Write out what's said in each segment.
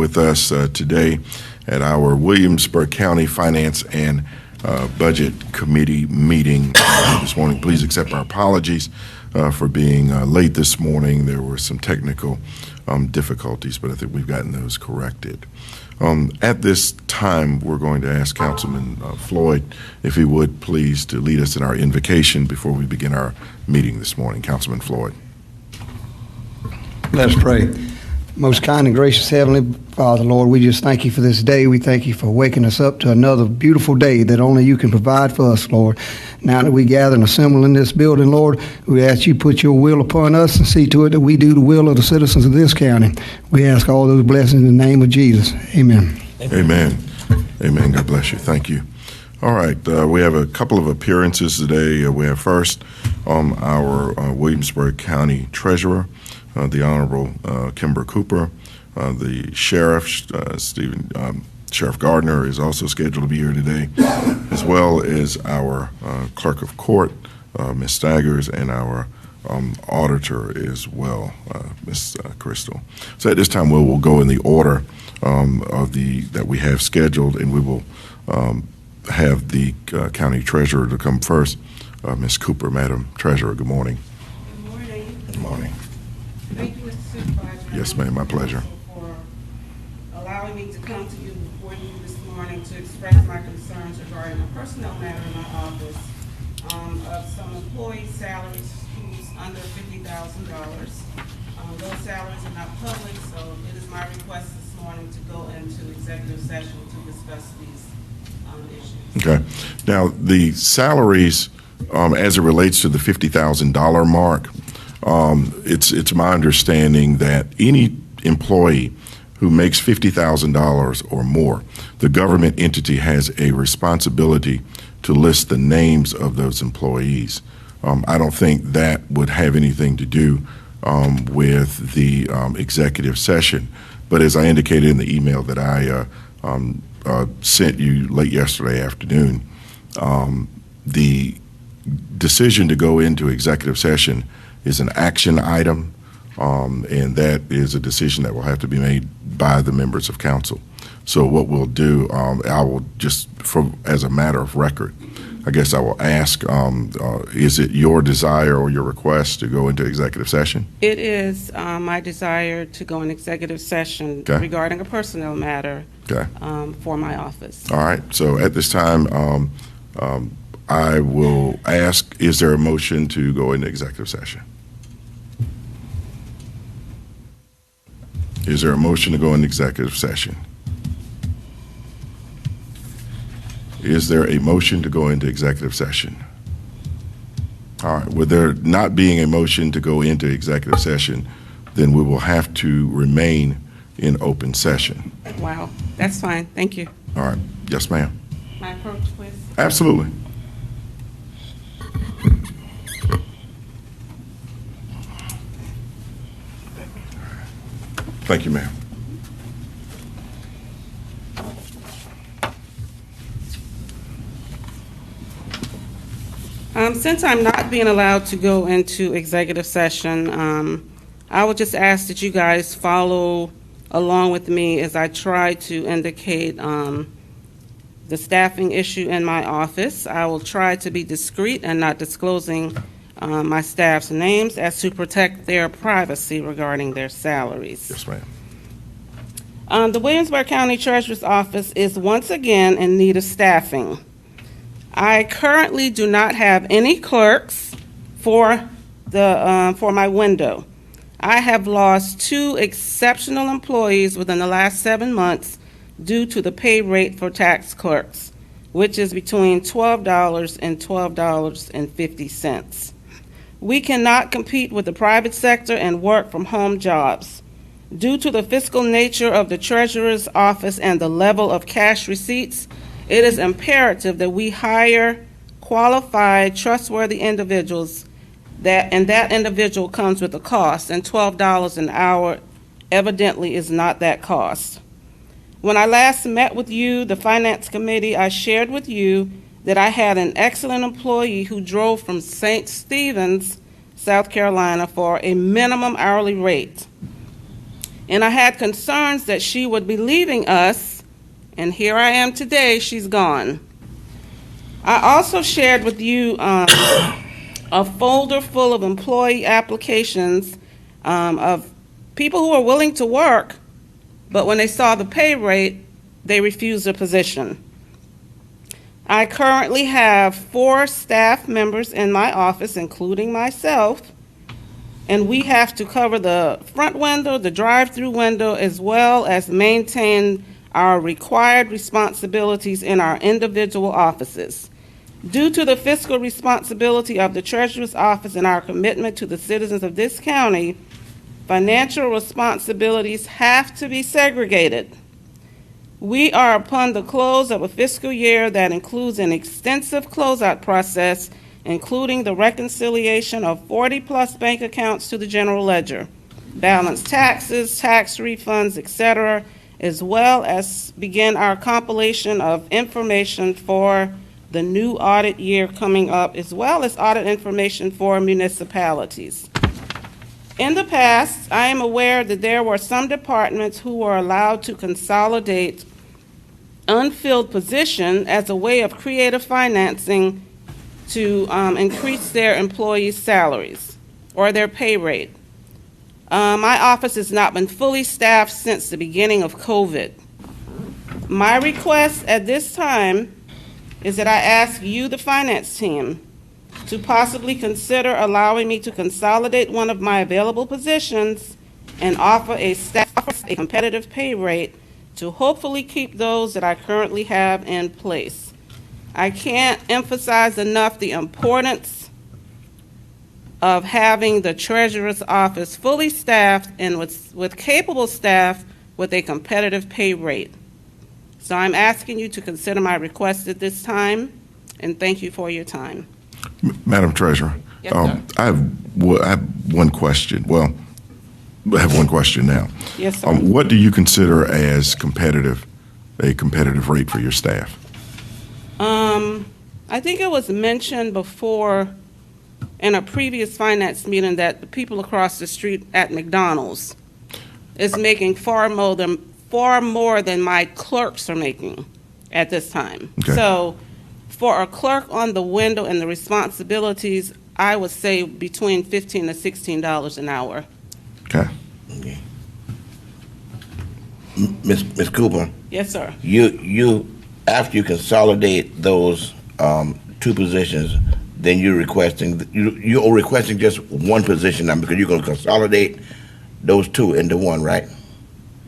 with us today at our Williamsburg County Finance and Budget Committee meeting this morning. Please accept our apologies for being late this morning. There were some technical difficulties, but I think we've gotten those corrected. At this time, we're going to ask Councilman Floyd, if he would please, to lead us in our invocation before we begin our meeting this morning. Councilman Floyd. Let us pray. Most kind and gracious Heavenly Father, Lord, we just thank you for this day. We thank you for waking us up to another beautiful day that only you can provide for us, Lord. Now that we gather and assemble in this building, Lord, we ask you put your will upon us and see to it that we do the will of the citizens of this county. We ask all those blessings in the name of Jesus. Amen. Amen. Amen. God bless you. Thank you. All right. We have a couple of appearances today. We have first our Williamsburg County Treasurer, the Honorable Kimber Cooper. The Sheriff, Sheriff Gardner, is also scheduled to be here today, as well as our Clerk of Court, Ms. Staggers, and our Auditor as well, Ms. Crystal. So at this time, we will go in the order that we have scheduled, and we will have the County Treasurer to come first. Ms. Cooper, Madam Treasurer, good morning. Good morning. Good morning. Thank you, Mr. Supervisor. Yes, ma'am, my pleasure. For allowing me to come to you before you this morning to express my concerns regarding a personnel matter in my office of some employee salaries who's under $50,000. Those salaries are not public, so it is my request this morning to go into executive session to discuss these issues. Okay. Now, the salaries, as it relates to the $50,000 mark, it's my understanding that any employee who makes $50,000 or more, the government entity has a responsibility to list the names of those employees. I don't think that would have anything to do with the executive session. But as I indicated in the email that I sent you late yesterday afternoon, the decision to go into executive session is an action item, and that is a decision that will have to be made by the members of council. So what we'll do, I will just, as a matter of record, I guess I will ask, is it your desire or your request to go into executive session? It is my desire to go in executive session regarding a personnel matter for my office. All right. So at this time, I will ask, is there a motion to go into executive session? Is there a motion to go into executive session? Is there a motion to go into executive session? All right. With there not being a motion to go into executive session, then we will have to remain in open session. Wow. That's fine. Thank you. All right. Yes, ma'am. My approach, please. Absolutely. Thank you, ma'am. Since I'm not being allowed to go into executive session, I would just ask that you guys follow along with me as I try to indicate the staffing issue in my office. I will try to be discreet and not disclosing my staff's names as to protect their privacy regarding their salaries. Yes, ma'am. The Williamsburg County Treasurer's Office is once again in need of staffing. I currently do not have any clerks for my window. I have lost 2 exceptional employees within the last 7 months due to the pay rate for tax clerks, which is between $12 and $12.50. We cannot compete with the private sector and work from home jobs. Due to the fiscal nature of the Treasurer's Office and the level of cash receipts, it is imperative that we hire qualified, trustworthy individuals, and that individual comes with a cost, and $12 an hour evidently is not that cost. When I last met with you, the Finance Committee, I shared with you that I had an excellent employee who drove from St. Stephen's, South Carolina for a minimum hourly rate. And I had concerns that she would be leaving us, and here I am today, she's gone. I also shared with you a folder full of employee applications of people who are willing to work, but when they saw the pay rate, they refused the position. I currently have 4 staff members in my office, including myself, and we have to cover the front window, the drive-through window, as well as maintain our required responsibilities in our individual offices. Due to the fiscal responsibility of the Treasurer's Office and our commitment to the citizens of this county, financial responsibilities have to be segregated. We are upon the close of a fiscal year that includes an extensive closeout process, including the reconciliation of 40-plus bank accounts to the general ledger, balance taxes, tax refunds, etc., as well as begin our compilation of information for the new audit year coming up, as well as audit information for municipalities. In the past, I am aware that there were some departments who were allowed to consolidate unfilled position as a way of creative financing to increase their employees' salaries or their pay rate. My office has not been fully staffed since the beginning of COVID. My request at this time is that I ask you, the finance team, to possibly consider allowing me to consolidate one of my available positions and offer a staff a competitive pay rate to hopefully keep those that I currently have in place. I can't emphasize enough the importance of having the Treasurer's Office fully staffed and with capable staff with a competitive pay rate. So I'm asking you to consider my request at this time, and thank you for your time. Madam Treasurer, Yes, sir. I have one question. Well, I have one question now. Yes, sir. What do you consider as a competitive rate for your staff? I think it was mentioned before in a previous finance meeting that the people across the street at McDonald's is making far more than my clerks are making at this time. Okay. So for a clerk on the window and the responsibilities, I would say between $15 to $16 an hour. Okay. Okay. Ms. Cooper, Yes, sir. you after you consolidate those 2 positions, then you're requesting just one position now because you're going to consolidate those 2 into one, right?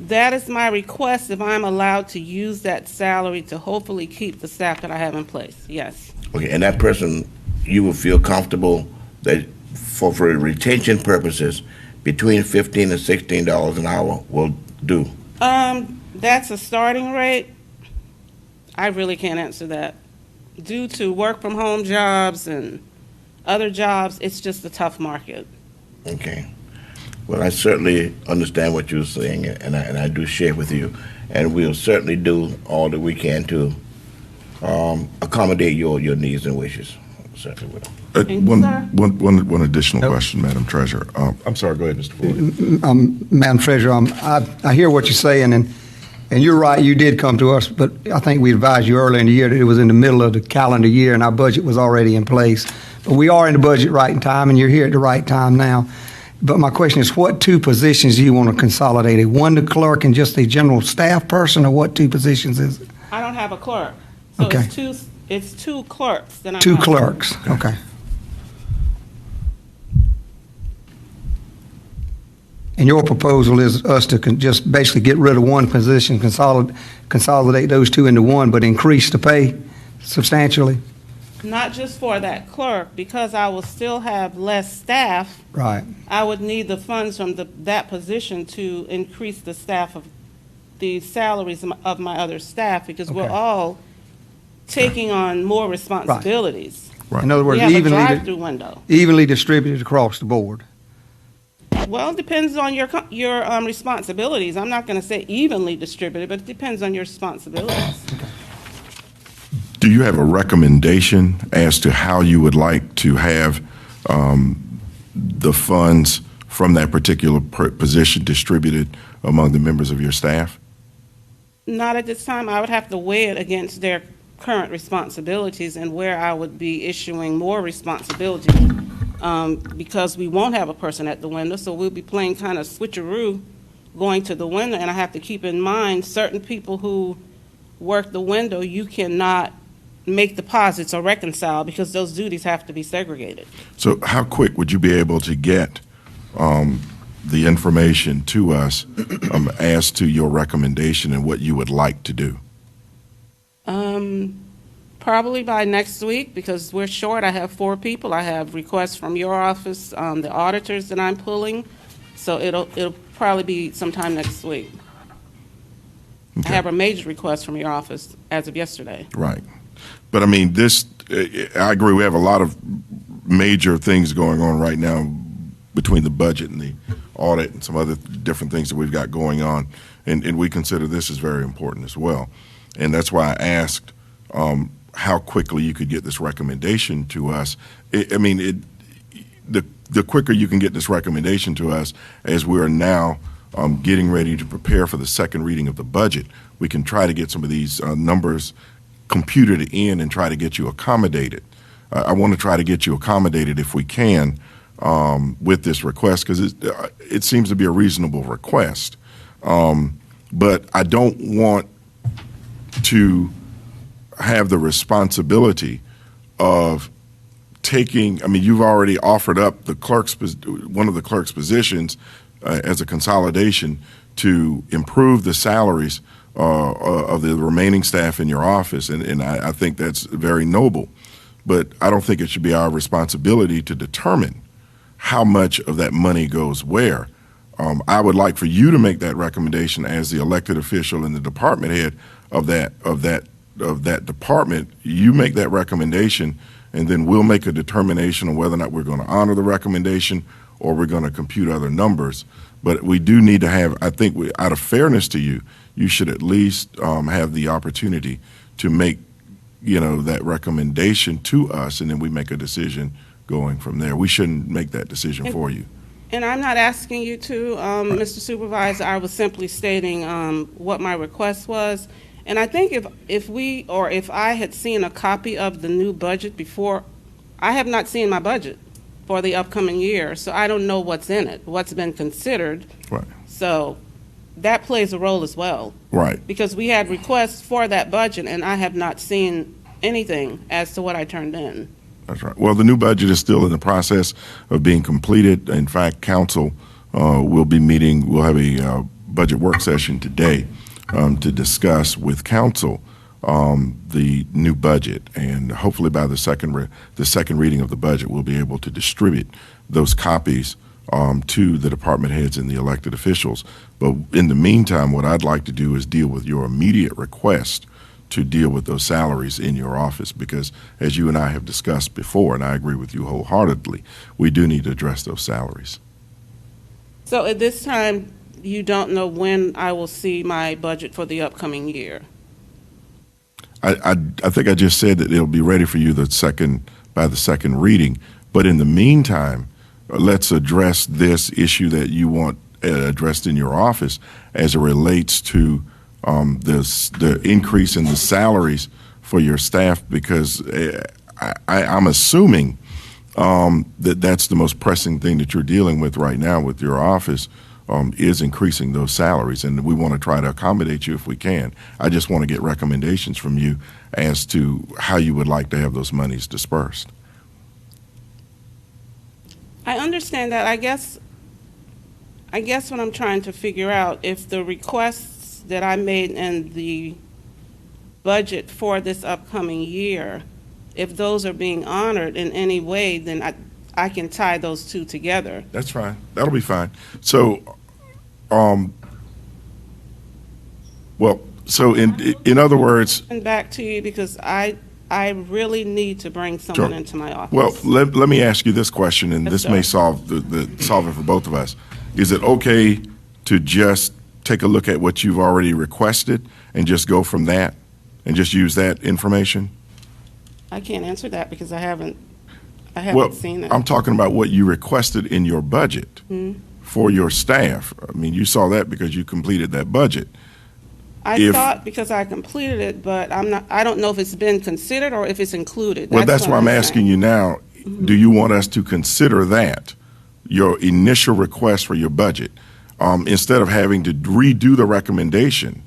That is my request if I'm allowed to use that salary to hopefully keep the staff that I have in place. Yes. Okay, and that person, you will feel comfortable that for retention purposes, between $15 and $16 an hour will do. That's a starting rate. I really can't answer that. Due to work from home jobs and other jobs, it's just a tough market. Okay. Well, I certainly understand what you're saying, and I do share with you, and we'll certainly do all that we can to accommodate your needs and wishes. Certainly will. Thank you, sir. One additional question, Madam Treasurer. I'm sorry, go ahead, Mr. Ford. Madam Treasurer, I hear what you're saying, and you're right, you did come to us, but I think we advised you earlier in the year that it was in the middle of the calendar year and our budget was already in place. But we are in the budget right in time, and you're here at the right time now. But my question is, what 2 positions do you want to consolidate? One, the clerk and just a general staff person, or what 2 positions is it? I don't have a clerk. So Okay. it's two clerks. Then 2 clerks, okay. And your proposal is us to just basically get rid of one position, consolidate those 2 into one, but increase the pay substantially? Not just for that clerk, because I will still have less staff. Right. I would need the funds from that position to increase the staff of the salaries of my other staff, because we're Okay. all taking on more responsibilities. Right. In other We words, have a evenly, drive-through window. evenly distributed across the board. Well, it depends on your responsibilities. I'm not going to say evenly distributed, but it depends on your responsibilities. Do you have a recommendation as to how you would like to have the funds from that particular position distributed among the members of your staff? Not at this time. I would have to weigh it against their current responsibilities and where I would be issuing more responsibility, because we won't have a person at the window, so we'll be playing kind of switcheroo going to the window, and I have to keep in mind certain people who work the window, you cannot make deposits or reconcile because those duties have to be segregated. So how quick would you be able to get the information to us as to your recommendation and what you would like to do? Probably by next week, because we're short. I have 4 people. I have requests from your office, the auditors that I'm pulling, so it'll probably be sometime next week. Okay. I have a major request from your office as of yesterday. Right. But I mean, I agree, we have a lot of major things going on right now between the budget and the audit and some other different things that we've got going on, and we consider this is very important as well. And that's why I asked how quickly you could get this recommendation to us. The quicker you can get this recommendation to us, as we are now getting ready to prepare for the second reading of the budget, we can try to get some of these numbers computed in and try to get you accommodated. I want to try to get you accommodated if we can with this request, because it seems to be a reasonable request. But I don't want to have the responsibility of taking, you've already offered up one of the clerk's positions as a consolidation to improve the salaries of the remaining staff in your office, and I think that's very noble. But I don't think it should be our responsibility to determine how much of that money goes where. I would like for you to make that recommendation as the elected official and the department head of that department. You make that recommendation, and then we'll make a determination on whether or not we're going to honor the recommendation or we're going to compute other numbers. But we do need to have, I think, out of fairness to you, you should at least have the opportunity to make, that recommendation to us, and then we make a decision going from there. We shouldn't make that decision for you. And I'm not asking you to, Mr. Supervisor. I was simply stating what my request was. And I think if I had seen a copy of the new budget before, I have not seen my budget for the upcoming year, so I don't know what's in it, what's been considered. Right. So that plays a role as well. Right. Because we had requests for that budget, and I have not seen anything as to what I turned in. That's right. Well, the new budget is still in the process of being completed. In fact, council will be meeting. We'll have a budget work session today to discuss with council the new budget, and hopefully by the second reading of the budget, we'll be able to distribute those copies to the department heads and the elected officials. But in the meantime, what I'd like to do is deal with your immediate request to deal with those salaries in your office, because as you and I have discussed before, and I agree with you wholeheartedly, we do need to address those salaries. So at this time, you don't know when I will see my budget for the upcoming year? I think I just said that it'll be ready for you by the second reading. But in the meantime, let's address this issue that you want addressed in your office as it relates to the increase in the salaries for your staff, because I'm assuming that's the most pressing thing that you're dealing with right now with your office, is increasing those salaries, and we want to try to accommodate you if we can. I just want to get recommendations from you as to how you would like to have those monies dispersed. I understand that. I guess what I'm trying to figure out, if the requests that I made in the budget for this upcoming year, if those are being honored in any way, then I can tie those two together. That's fine. That'll be fine. So, in other words, And back to you, because I really need to bring someone Sure. into my office. well, let me ask you this question, and Yes, this sir. may solve solve it for both of us. Is it okay to just take a look at what you've already requested and just go from that and just use that information? I can't answer that because I haven't Well, seen it. I'm talking about what you requested in your budget for your staff. I mean, you saw that because you completed that budget. I thought because I completed it, but I don't know if it's been considered or if it's included. That's why I'm asking you now, do you want us to consider that, your initial request for your budget? Instead of having to redo the recommendation,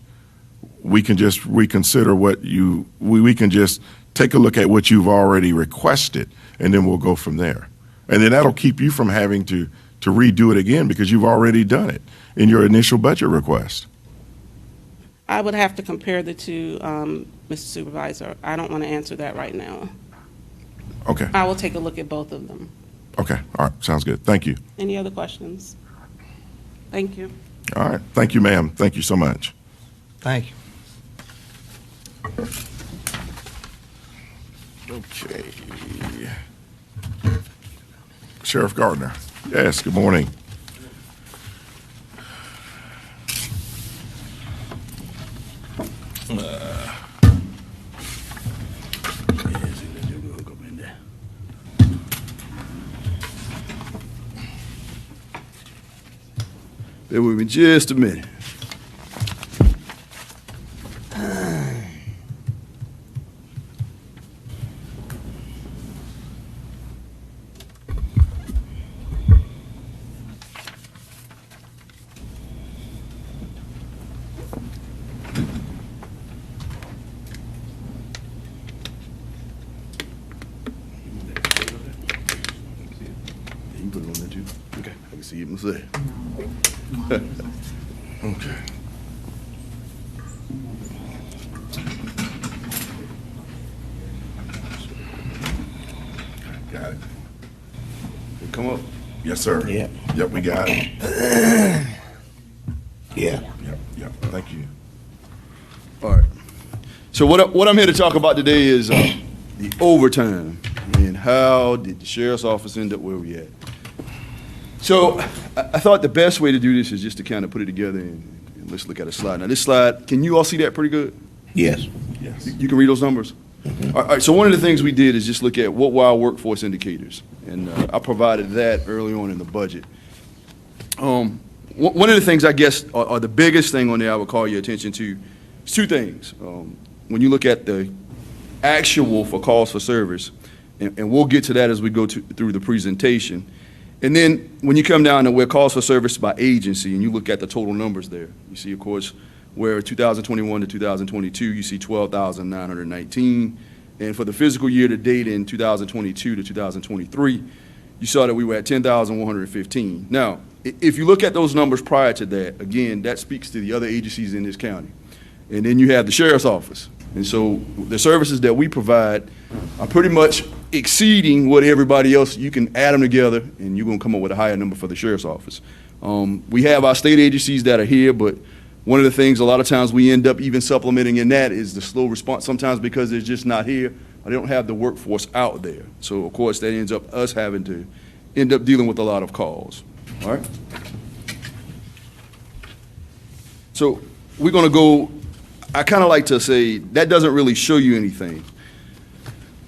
we can just reconsider we can just take a look at what you've already requested, and then we'll go from there. And then that'll keep you from having to redo it again because you've already done it in your initial budget request. I would have to compare the two, Mr. Supervisor. I don't want to answer that right now. Okay. I will take a look at both of them. Okay. All right. Sounds good. Thank you. Any other questions? Thank you. All right. Thank you, ma'am. Thank you so much. Thank you. Okay. Sheriff Gardner. Yes, good morning. Bear with me just a minute. You can put it on there too. Okay, I can see it myself. Okay. Got it. Come up. Yes, sir. Yeah. Yep, we got it. Yeah. Yep. Thank you. All right. So what I'm here to talk about today is the overtime and how did the sheriff's office end up where we at. So I thought the best way to do this is just to kind of put it together and let's look at a slide. Now this slide, can you all see that pretty good? Yes. Yes. You can read those numbers? All right, so one of the things we did is just look at what were our workforce indicators, and I provided that early on in the budget. One of the things I guess are the biggest thing on there I would call your attention to is two things. When you look at the actual for calls for service, and we'll get to that as we go through the presentation, and then when you come down to where calls for service by agency and you look at the total numbers there, you see, of course, where 2021 to 2022, you see 12,919. And for the fiscal year to date in 2022 to 2023, you saw that we were at 10,115. Now, if you look at those numbers prior to that, again, that speaks to the other agencies in this county. And then you have the sheriff's office. And so the services that we provide are pretty much exceeding what everybody else, you can add them together and you're going to come up with a higher number for the sheriff's office. We have our state agencies that are here, but one of the things a lot of times we end up even supplementing in that is the slow response, sometimes because they're just not here or they don't have the workforce out there. So of course that ends up us having to end up dealing with a lot of calls. All right? So we're going to go, I kind of like to say that doesn't really show you anything.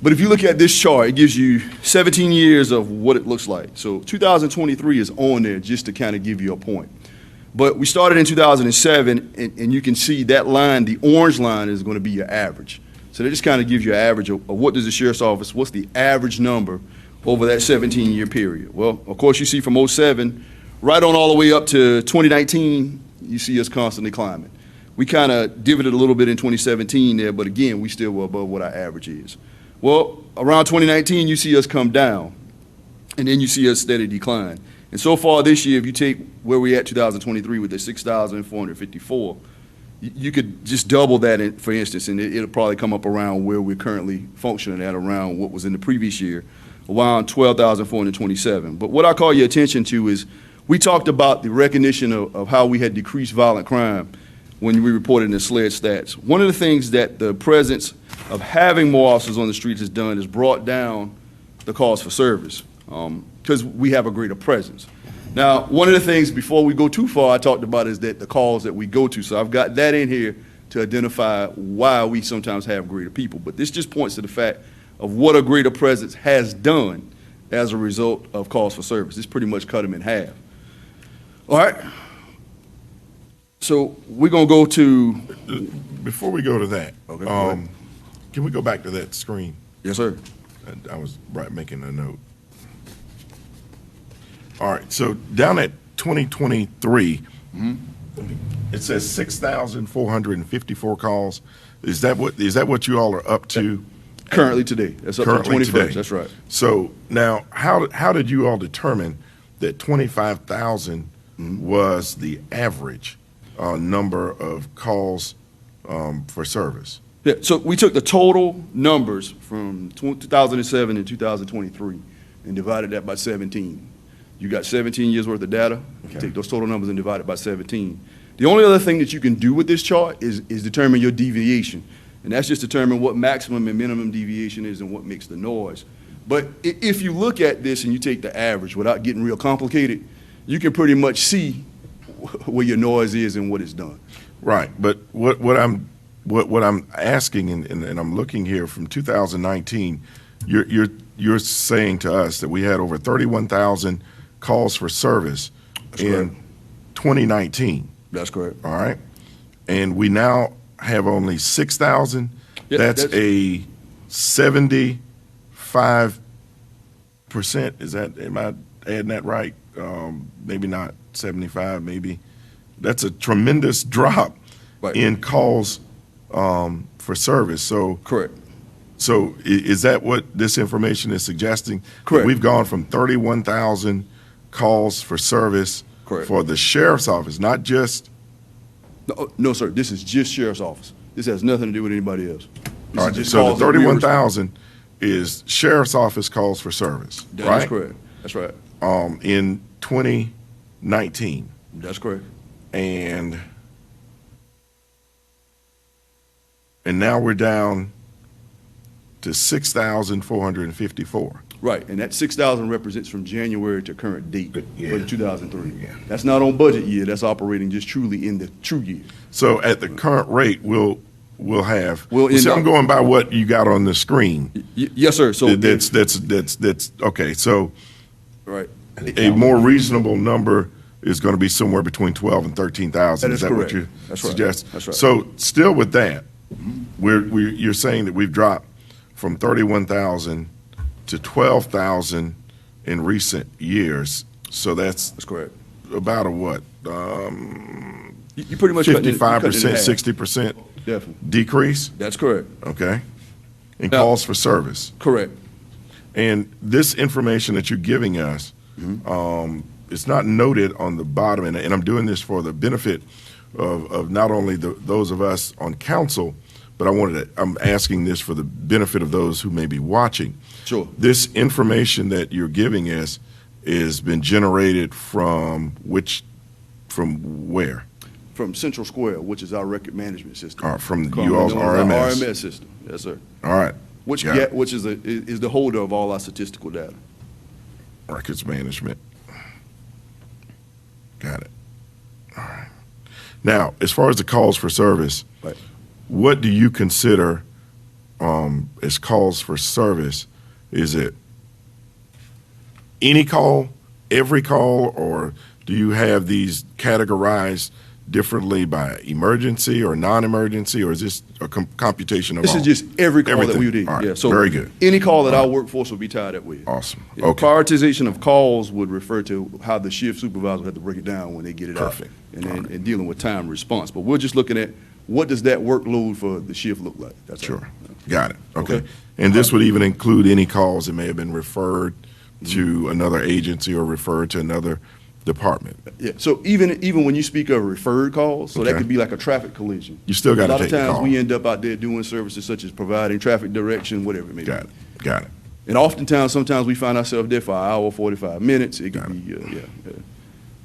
But if you look at this chart, it gives you 17 years of what it looks like. So 2023 is on there just to kind of give you a point. But we started in 2007, and you can see that line, the orange line, is going to be your average. So that just kind of gives you an average of what does the sheriff's office, what's the average number over that 17-year period. Well, of course, you see from 07 right on all the way up to 2019, you see us constantly climbing. We kind of divoted a little bit in 2017 there, but again, we still were above what our average is. Well, around 2019, you see us come down, and then you see us steady decline. And so far this year, if you take where we're at 2023 with the 6,454, you could just double that, for instance, and it'll probably come up around where we're currently functioning at, around what was in the previous year, around 12,427. But what I call your attention to is we talked about the recognition of how we had decreased violent crime when we reported in the SLED stats. One of the things that the presence of having more officers on the streets has done is brought down the calls for service. Because we have a greater presence. Now, one of the things before we go too far I talked about is that the calls that we go to. So I've got that in here to identify why we sometimes have greater people. But this just points to the fact of what a greater presence has done as a result of calls for service. It's pretty much cut them in half. All right. So we're going to go to, Before we go to that, Okay, go ahead. can we go back to that screen? yes, sir. I was making a note. All right, so down at 2023, it says 6,454 calls. Is that what you all are up to? Currently today. That's up Currently to 21st. today. That's right. So now, how did you all determine that 25,000 was the average number of calls for service? Yeah, so we took the total numbers from 2007 and 2023 and divided that by 17. You got 17 years worth of data. You Okay. take those total numbers and divide it by 17. The only other thing that you can do with this chart is determine your deviation. And that's just determine what maximum and minimum deviation is and what makes the noise. But if you look at this and you take the average without getting real complicated, you can pretty much see where your noise is and what it's done. Right, but what I'm asking, and I'm looking here from 2019, you're saying to us that we had over 31,000 calls for service in 2019. That's correct. All right, and we now have only 6,000. Yeah, that's a 75%. Is that, am I adding that right? Maybe not 75. Maybe that's a tremendous drop Right. in calls for service. So Correct. so is that what this information is suggesting? Correct. We've gone from 31,000 calls for service Correct. for the sheriff's office, not just. No, sir. This is just sheriff's office. This has nothing to do with anybody else. This All is right, just so calls the that we were- 31,000 is sheriff's office calls for service, That right? is correct. That's right. In 2019, That's correct. and now we're down to 6,454. Right, and that 6,000 represents from January to current date Yeah. for the 2003. Yeah. That's not on budget year. That's operating just truly in the true year. So at the current rate, we'll have. We'll end see, I'm up- going by what you got on the screen. Yes, sir. So That's okay. So right. a more reasonable number is going to be somewhere between 12 and 13,000. That Is is that correct. what you That's right. suggest? That's right. So still with that, you're saying that we've dropped from 31,000 to 12,000 in recent years. So that's correct. about a what? You pretty much cutting it- you're cutting it in 55%, half. 60% Definitely. decrease. That's correct. Okay. And Now- calls for service. Correct. And this information that you're giving us, it's not noted on the bottom, and I'm doing this for the benefit of not only those of us on council, but I'm asking this for the benefit of those who may be watching. Sure. This information that you're giving us has been generated from where? From Central Square, which is our record management system. From you Commonly all's known as our RMS. RMS system. Yes, sir. All right. Which Got it. is the holder of all our statistical data. Records management. Got it. All right. Now, as far as the calls for service, Right. what do you consider as calls for service? Is it any call, every call, or do you have these categorized differently by emergency or non-emergency, or is this a computation of This all? is just every call that Everything. we did. All right. Yeah. So Very good. Any call that our workforce will be tied up with. Awesome. Yeah, Okay. Prioritization of calls would refer to how the shift supervisor had to break it down when they get it Perfect. out, and dealing with time response. But we're just looking at what does that workload for the shift look like. That's all. Sure. Got it. Okay. Okay. And this would even include any calls that may have been referred to another agency or referred to another department. Yeah. So even when you speak of referred calls, so that Okay. could be like a traffic collision. You still gotta A lot take of the times call. we end up out there doing services such as providing traffic direction, whatever it may Got be. it. Got it. And oftentimes, sometimes we find ourselves there for an hour, 45 minutes. It Got could be, yeah.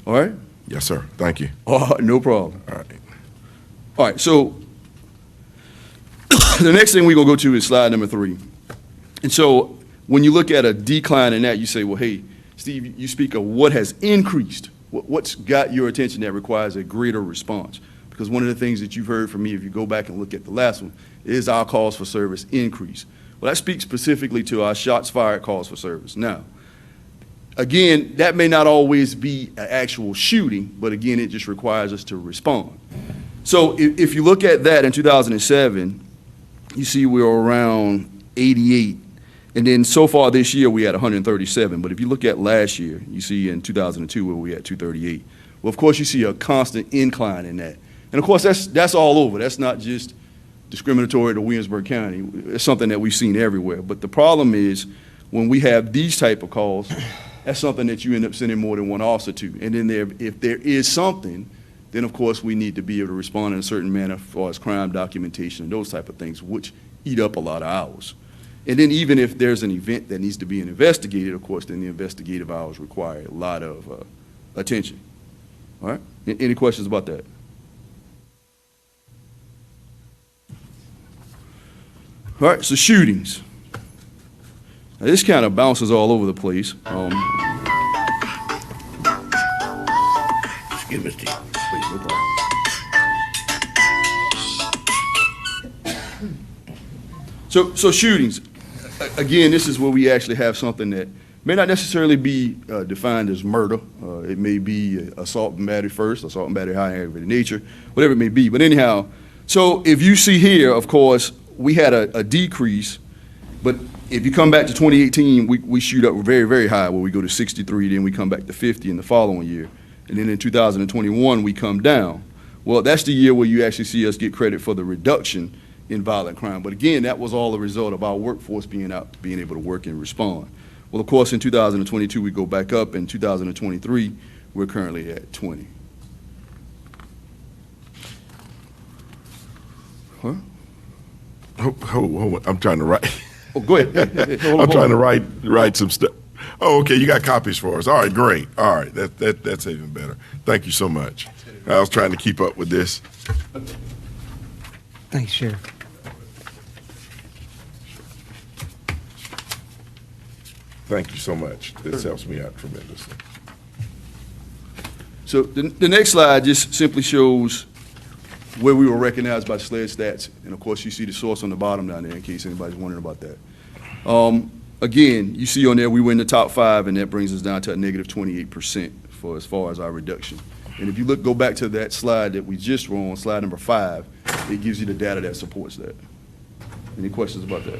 All right? Yes, sir. Thank you. Oh, no problem. All right. All right, so the next thing we're going to go to is slide number 3. And so when you look at a decline in that, you say, well, hey, Steve, you speak of what has increased. What's got your attention that requires a greater response? Because one of the things that you've heard from me, if you go back and look at the last one, is our calls for service increase. Well, that speaks specifically to our shots fired calls for service. Now, Again, that may not always be an actual shooting, but again, it just requires us to respond. So if you look at that in 2007, you see we were around 88. And then so far this year, we had 137. But if you look at last year, you see in 2002 where we had 238. Well, of course, you see a constant incline in that. And of course, that's all over. That's not just discriminatory to Williamsburg County. It's something that we've seen everywhere. But the problem is when we have these type of calls, that's something that you end up sending more than one officer to. And then if there is something, then of course we need to be able to respond in a certain manner as far as crime documentation and those type of things, which eat up a lot of hours. And then even if there's an event that needs to be investigated, of course, then the investigative hours require a lot of attention. All right? Any questions about that? All right, so shootings. Now, this kind of bounces all over the place. Excuse me, Steve. Please, no problem. So shootings, again, this is where we actually have something that may not necessarily be defined as murder. It may be assault and battery first, assault and battery high aggravated nature, whatever it may be. But anyhow, so if you see here, of course, we had a decrease, but if you come back to 2018, we shoot up very, very high where we go to 63, then we come back to 50 in the following year. And then in 2021, we come down. Well, that's the year where you actually see us get credit for the reduction in violent crime. But again, that was all a result of our workforce being out, being able to work and respond. Well, of course, in 2022, we go back up. In 2023, we're currently at 20. Huh? I'm trying to write. Oh, go ahead. I'm trying to write some stuff. Oh, okay. You got copies for us. All right, great. All right, that's even better. Thank you so much. I was trying to keep up with this. Thanks, Sheriff. Thank you so much. This helps me out tremendously. So the next slide just simply shows where we were recognized by SLED stats. And of course, you see the source on the bottom down there in case anybody's wondering about that. Again, you see on there we were in the top 5, and that brings us down to a negative 28% for as far as our reduction. And if you go back to that slide that we just were on, slide number 5, it gives you the data that supports that. Any questions about that?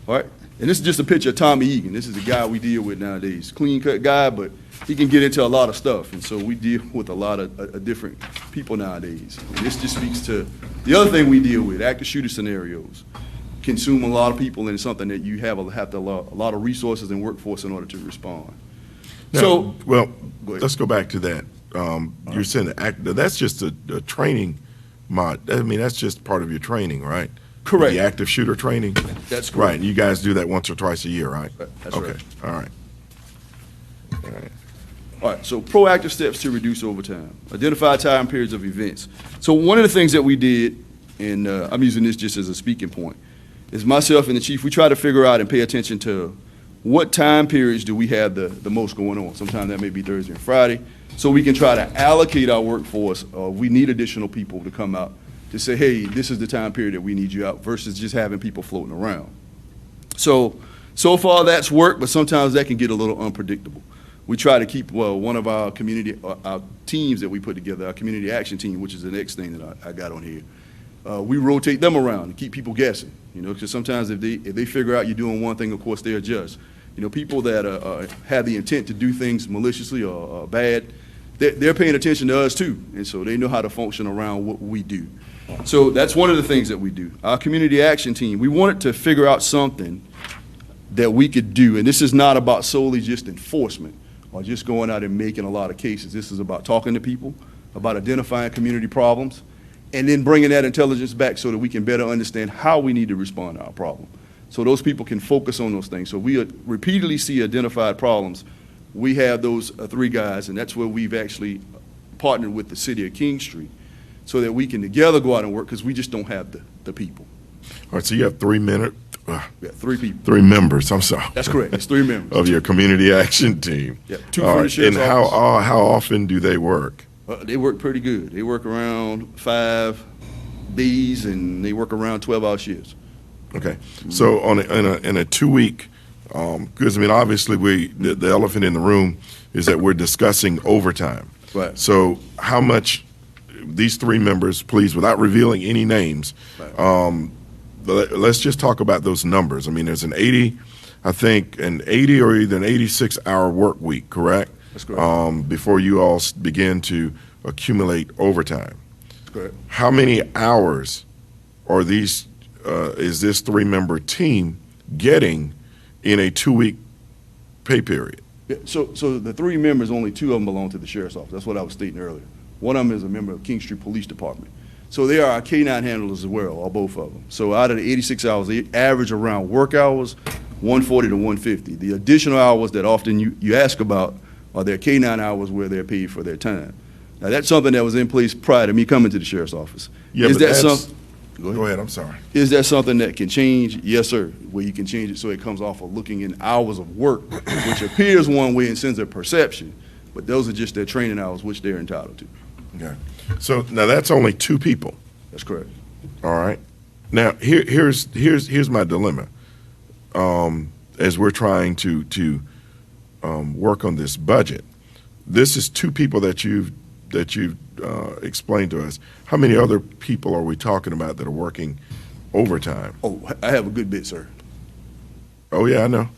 All right, and this is just a picture of Tommy Egan. This is a guy we deal with nowadays. Clean-cut guy, but he can get into a lot of stuff, and so we deal with a lot of different people nowadays. And this just speaks to the other thing we deal with, active shooter scenarios. Consume a lot of people, and it's something that you have a lot of resources and workforce in order to respond. Now, So, well, go ahead. let's go back to that. You're saying that's just a training mod. I mean, that's just part of your training, right? Correct. The active shooter training? That's correct. Right. You guys do that once or twice a year, right? That's okay. right. All right. All right. All right, so proactive steps to reduce overtime. Identify time periods of events. So one of the things that we did, and I'm using this just as a speaking point, is myself and the chief, we try to figure out and pay attention to what time periods do we have the most going on. Sometimes that may be Thursday and Friday. So we can try to allocate our workforce. We need additional people to come out to say, hey, this is the time period that we need you out, versus just having people floating around. So far that's worked, but sometimes that can get a little unpredictable. We try to keep, one of our community, our teams that we put together, our community action team, which is the next thing that I got on here, we rotate them around to keep people guessing, because sometimes if they figure out you're doing one thing, of course they adjust. People that have the intent to do things maliciously or bad, they're paying attention to us too, and so they know how to function around what we do. So that's one of the things that we do. Our community action team, we wanted to figure out something that we could do, and this is not about solely just enforcement or just going out and making a lot of cases. This is about talking to people, about identifying community problems, and then bringing that intelligence back so that we can better understand how we need to respond to our problem. So those people can focus on those things. So we repeatedly see identified problems. We have those 3 guys, and that's where we've actually partnered with the city of King Street so that we can together go out and work, because we just don't have the people. All right, so you have 3 minutes. We have 3 people. 3 members, I'm sorry. That's correct. It's 3 members. Of your community action team. Yeah, 2 All for the right, sheriff's and office. how often do they work? They work pretty good. They work around 5 days, and they work around 12-hour shifts. Okay, so in a 2-week Because, I mean, obviously, the elephant in the room is that we're discussing overtime. Right. So how much, these three members, please, without revealing any names, Right. let's just talk about those numbers. I mean, there's an 80 or either an 86-hour work week, correct? That's correct. Before you all begin to accumulate overtime. That's correct. How many hours are these, is this three-member team getting in a 2-week pay period? Yeah, so the three members, only two of them belong to the sheriff's office. That's what I was stating earlier. One of them is a member of King Street Police Department. So they are our K-9 handlers as well, or both of them. So out of the 86 hours, they average around work hours, 140 to 150. The additional hours that often you ask about are their K-9 hours where they're paid for their time. Now, that's something that was in place prior to me coming to the sheriff's office. Yeah, Is but that that's- some- Go ahead, I'm sorry. Is that something that can change? Yes, sir. Where you can change it so it comes off of looking in hours of work, which appears one way and sends a perception, but those are just their training hours, which they're entitled to. Okay. So now that's only two people. That's correct. All right. Now here's my dilemma. As we're trying to work on this budget, this is two people that you've explained to us. How many other people are we talking about that are working overtime? Oh, I have a good bit, sir. Oh yeah, I know.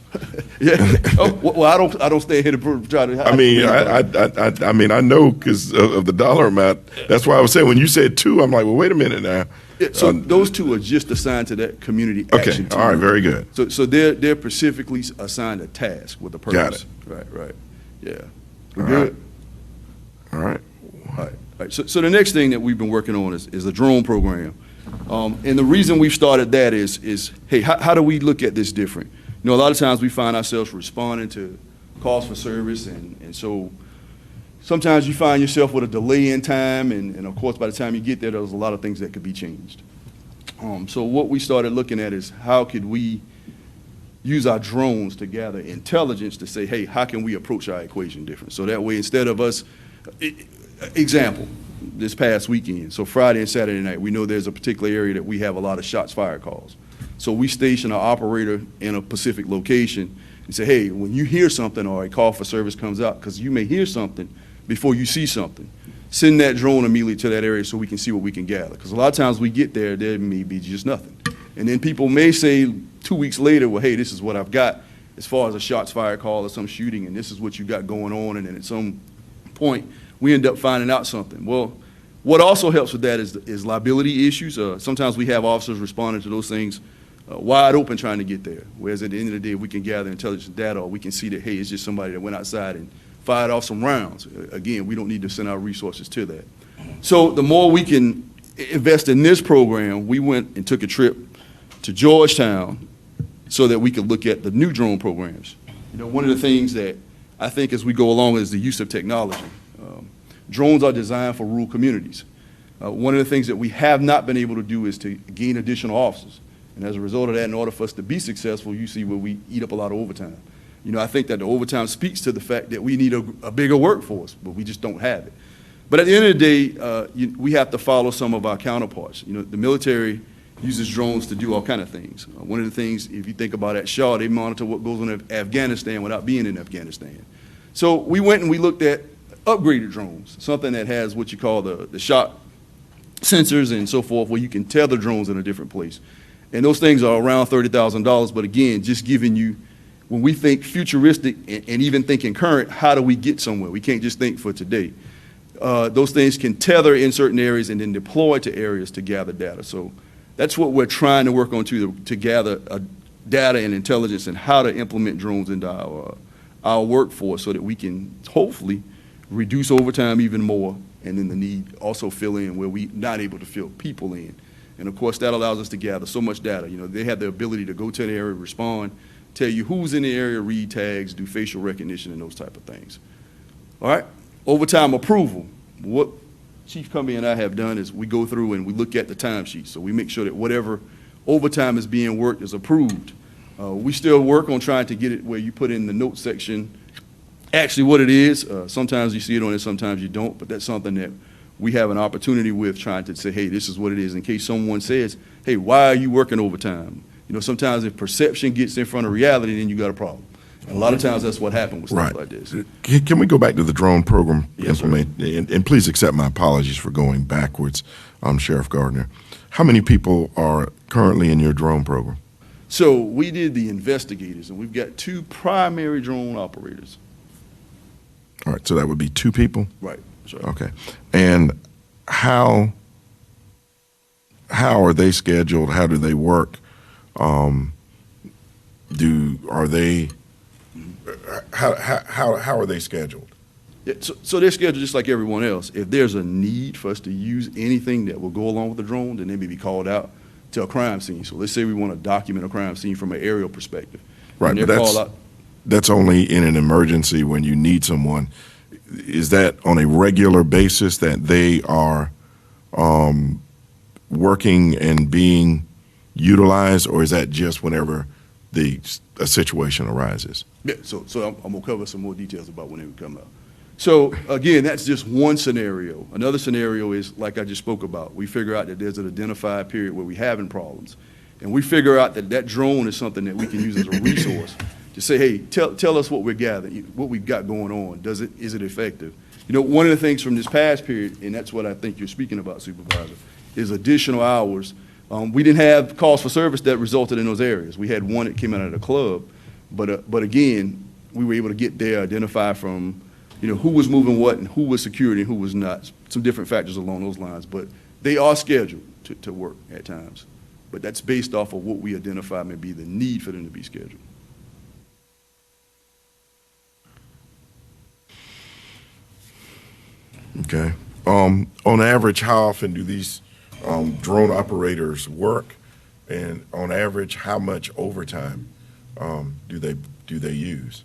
Yeah. Oh, well, I don't stay here to try to. I mean, I know because of the dollar amount. That's why I was saying when you said two, I'm like, well, wait a minute now. Yeah, so those two are just assigned to that community Okay, action team. all right, very good. So they're specifically assigned a task with a purpose. Got it. Right. Yeah. We're All good. All right. All right. So the next thing that we've been working on is the drone program. And the reason we've started that is hey, how do we look at this different? You know, a lot of times we find ourselves responding to calls for service, and so sometimes you find yourself with a delay in time, and of course, by the time you get there, there's a lot of things that could be changed. So what we started looking at is how could we use our drones to gather intelligence to say, hey, how can we approach our equation different? So that way, instead of us, example, this past weekend, so Friday and Saturday night, we know there's a particular area that we have a lot of shots fired calls. So we station our operator in a specific location and say, hey, when you hear something or a call for service comes out, because you may hear something before you see something, send that drone immediately to that area so we can see what we can gather. Because a lot of times we get there may be just nothing. And then people may say 2 weeks later, well, hey, this is what I've got as far as a shots fired call or some shooting, and this is what you got going on. And then at some point, we end up finding out something. Well, what also helps with that is liability issues. Sometimes we have officers responding to those things wide open trying to get there. Whereas at the end of the day, we can gather intelligence data, or we can see that, hey, it's just somebody that went outside and fired off some rounds. Again, we don't need to send our resources to that. So the more we can invest in this program, we went and took a trip to Georgetown so that we could look at the new drone programs. You know, one of the things that I think as we go along is the use of technology. Drones are designed for rural communities. One of the things that we have not been able to do is to gain additional officers. And as a result of that, in order for us to be successful, you see where we eat up a lot of overtime. You know, I think that the overtime speaks to the fact that we need a bigger workforce, but we just don't have it. But at the end of the day, we have to follow some of our counterparts. You know, the military uses drones to do all kind of things. One of the things, if you think about at Shaw, they monitor what goes on in Afghanistan without being in Afghanistan. So we went and we looked at upgraded drones, something that has what you call the shock sensors and so forth, where you can tether drones in a different place. And those things are around $30,000, but again, just giving you, when we think futuristic and even thinking current, how do we get somewhere? We can't just think for today. Those things can tether in certain areas and then deploy to areas to gather data. So that's what we're trying to work on to gather data and intelligence and how to implement drones into our workforce so that we can hopefully reduce overtime even more, and then the need also fill in where we're not able to fill people in. And of course, that allows us to gather so much data. You know, they have the ability to go to an area, respond, tell you who's in the area, read tags, do facial recognition, and those type of things. All right, overtime approval. What Chief Cumbie and I have done is we go through and we look at the timesheet. So we make sure that whatever overtime is being worked is approved. We still work on trying to get it where you put in the note section actually what it is. Sometimes you see it on it, sometimes you don't, but that's something that we have an opportunity with, trying to say, hey, this is what it is, in case someone says, hey, why are you working overtime? You know, sometimes if perception gets in front of reality, then you got a problem. And a lot of times that's what happened with stuff like this. Can we go back to the drone program? Yes, sir. And please accept my apologies for going backwards, Sheriff Gardner. How many people are currently in your drone program? So we did the investigators, and we've got 2 primary drone operators. All right, so that would be 2 people? Right. That's right. Okay. And how are they scheduled? How do they work? How are they scheduled? Yeah, so they're scheduled just like everyone else. If there's a need for us to use anything that will go along with the drone, then they may be called out to a crime scene. So let's say we want to document a crime scene from an aerial perspective. Right, And but they're called out. that's only in an emergency when you need someone. Is that on a regular basis that they are working and being utilized, or is that just whenever a situation arises? Yeah, so I'm going to cover some more details about when it would come up. So again, that's just one scenario. Another scenario is, like I just spoke about, we figure out that there's an identified period where we're having problems. And we figure out that that drone is something that we can use as a resource to say, hey, tell us what we're gathering, what we've got going on. Is it effective? You know, one of the things from this past period, and that's what I think you're speaking about, Supervisor, is additional hours. We didn't have calls for service that resulted in those areas. We had one that came out of the club, but again, we were able to get there, identify from, you know, who was moving what and who was security and who was not, some different factors along those lines. But they are scheduled to work at times. But that's based off of what we identify may be the need for them to be scheduled. Okay. On average, how often do these drone operators work? And on average, how much overtime do they use?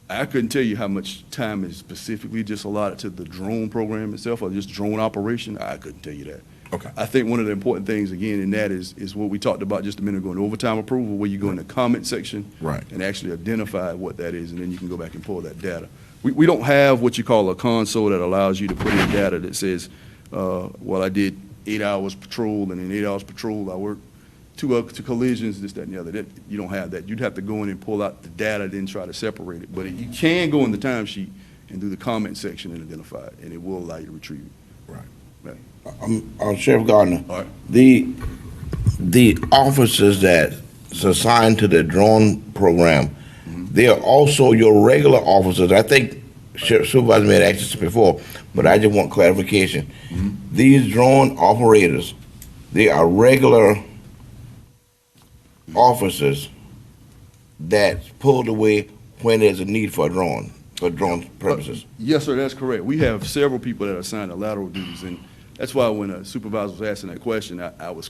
I couldn't tell you how much time is specifically just allotted to the drone program itself or just drone operation. I couldn't tell you that. Okay. I think one of the important things, again, in that is what we talked about just a minute ago, in overtime approval, where you go in the comment section Right. and actually identify what that is, and then you can go back and pull that data. We don't have what you call a console that allows you to put in data that says, well, I did 8 hours patrol, and in 8 hours patrol, I worked two collisions, this, that, and the other. You don't have that. You'd have to go in and pull out the data, then try to separate it. But you can go in the timesheet and do the comment section and identify it, and it will allow you to retrieve it. Right. Sheriff Gardner, All right. the officers that's assigned to the drone program, they are also your regular officers. I think Supervisor made asked this before, but I just want clarification. These drone operators, they are regular officers that's pulled away when there's a need for drone purposes. Yes, sir, that's correct. We have several people that are assigned to lateral duties, and that's why when a supervisor was asking that question, I was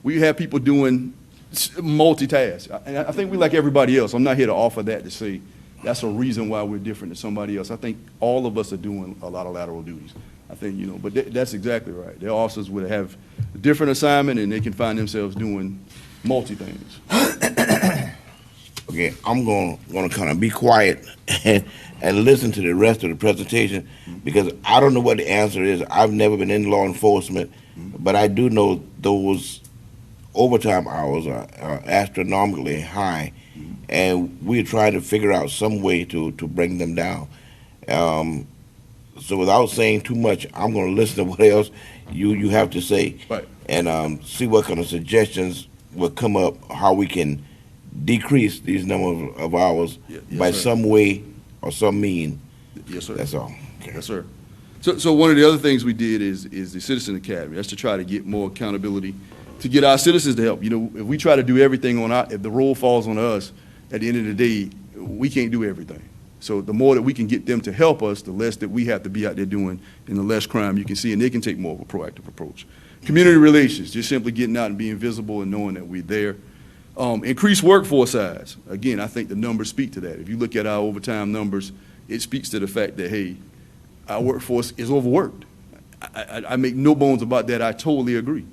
we have people doing multitask. And I think we like everybody else. I'm not here to offer that to say that's a reason why we're different than somebody else. I think all of us are doing a lot of lateral duties. I think, you know, but that's exactly right. Their officers would have a different assignment, and they can find themselves doing multi-things. Okay, I'm going to kind of be quiet and listen to the rest of the presentation because I don't know what the answer is. I've never been in law enforcement, but I do know those overtime hours are astronomically high, and we're trying to figure out some way to bring them down. So without saying too much, I'm going to listen to what else you have to say, Right. and see what kind of suggestions will come up, how we can decrease these number of hours Yes, by sir. some way or some mean. Yes, sir. That's all. Yes, sir. So one of the other things we did is the Citizen Academy. That's to try to get more accountability, to get our citizens to help. You know, if we try to do everything if the role falls on us, at the end of the day, we can't do everything. So the more that we can get them to help us, the less that we have to be out there doing, and the less crime you can see, and they can take more of a proactive approach. Community relations, just simply getting out and being visible and knowing that we're there. Increased workforce size. Again, I think the numbers speak to that. If you look at our overtime numbers, it speaks to the fact that, hey, our workforce is overworked. I make no bones about that. I totally agree.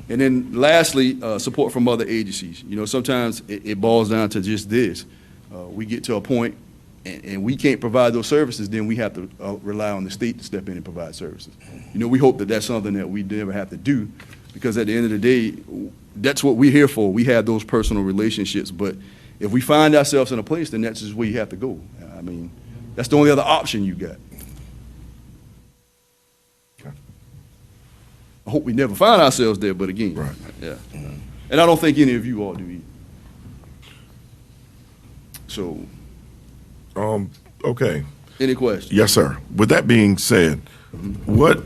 And then lastly, support from other agencies. You know, sometimes it boils down to just this. We get to a point and we can't provide those services, then we have to rely on the state to step in and provide services. You know, we hope that that's something that we never have to do, because at the end of the day, that's what we're here for. We have those personal relationships. But if we find ourselves in a place, then that's just where you have to go. I mean, that's the only other option you got. I hope we never find ourselves there, but again, Right. yeah. And I don't think any of you all do either. So, Okay. any questions? Yes, sir. With that being said, what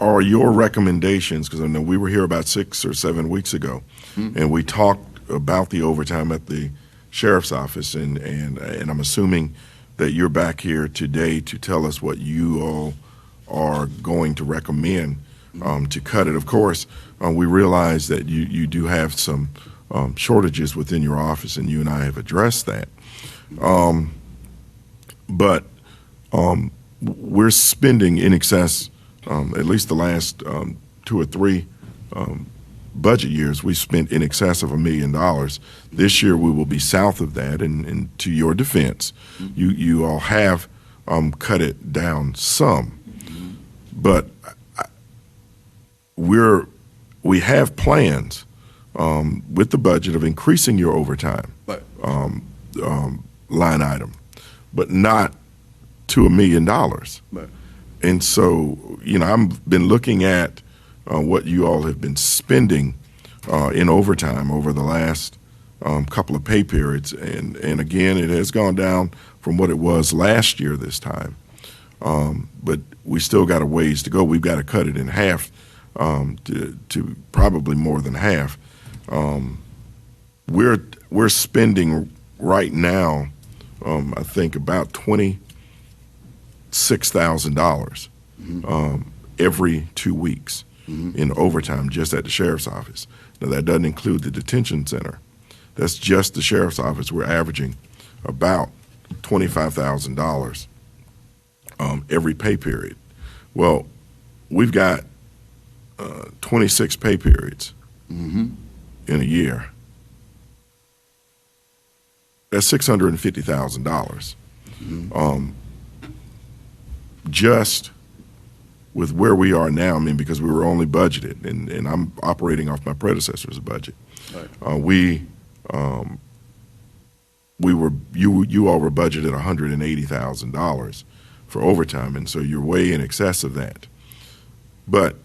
are your recommendations? Because I know we were here about 6 or 7 weeks ago, and we talked about the overtime at the sheriff's office, and I'm assuming that you're back here today to tell us what you all are going to recommend to cut it. Of course, we realize that you do have some shortages within your office, and you and I have addressed that. But we're spending in excess, at least the last 2 or 3 budget years, we spent in excess of $1 million. This year we will be south of that, and to your defense, you all have cut it down some. But we have plans with the budget of increasing your overtime Right. line item, but not to $1 million. Right. And so, I've been looking at what you all have been spending in overtime over the last couple of pay periods, and again, it has gone down from what it was last year this time. But we still got a ways to go. We've got to cut it in half to probably more than half. We're spending right now, I think about $26,000 every 2 weeks in overtime just at the sheriff's office. Now that doesn't include the detention center. That's just the sheriff's office. We're averaging about $25,000 every pay period. Well, we've got 26 pay periods in a year. That's $650,000. Just with where we are now, because we were only budgeted, and I'm operating off my predecessor's budget. Right. You all were budgeted $180,000 for overtime, and so you're way in excess of that. But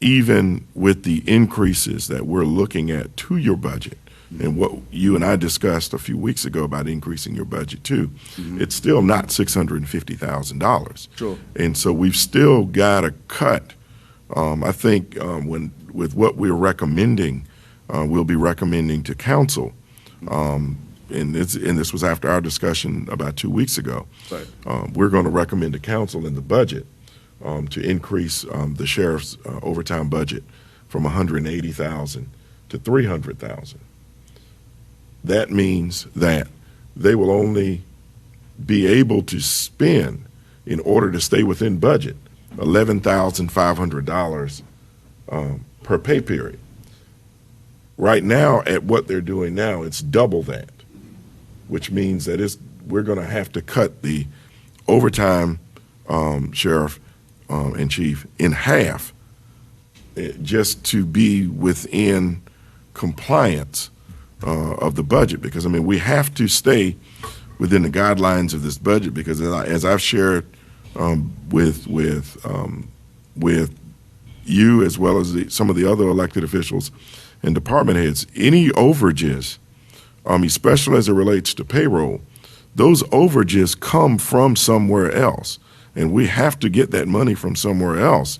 even with the increases that we're looking at to your budget, and what you and I discussed a few weeks ago about increasing your budget too, it's still not $650,000. Sure. And so we've still got to cut. I think with what we're recommending, we'll be recommending to council, and this was after our discussion about 2 weeks ago. Right. We're going to recommend to council in the budget to increase the sheriff's overtime budget from $180,000 to $300,000. That means that they will only be able to spend, in order to stay within budget, $11,500 per pay period. Right now, at what they're doing now, it's double that, which means that we're going to have to cut the overtime sheriff and chief in half just to be within compliance of the budget, because we have to stay within the guidelines of this budget, because as I've shared with you as well as some of the other elected officials and department heads, any overages, especially as it relates to payroll, those overages come from somewhere else, and we have to get that money from somewhere else.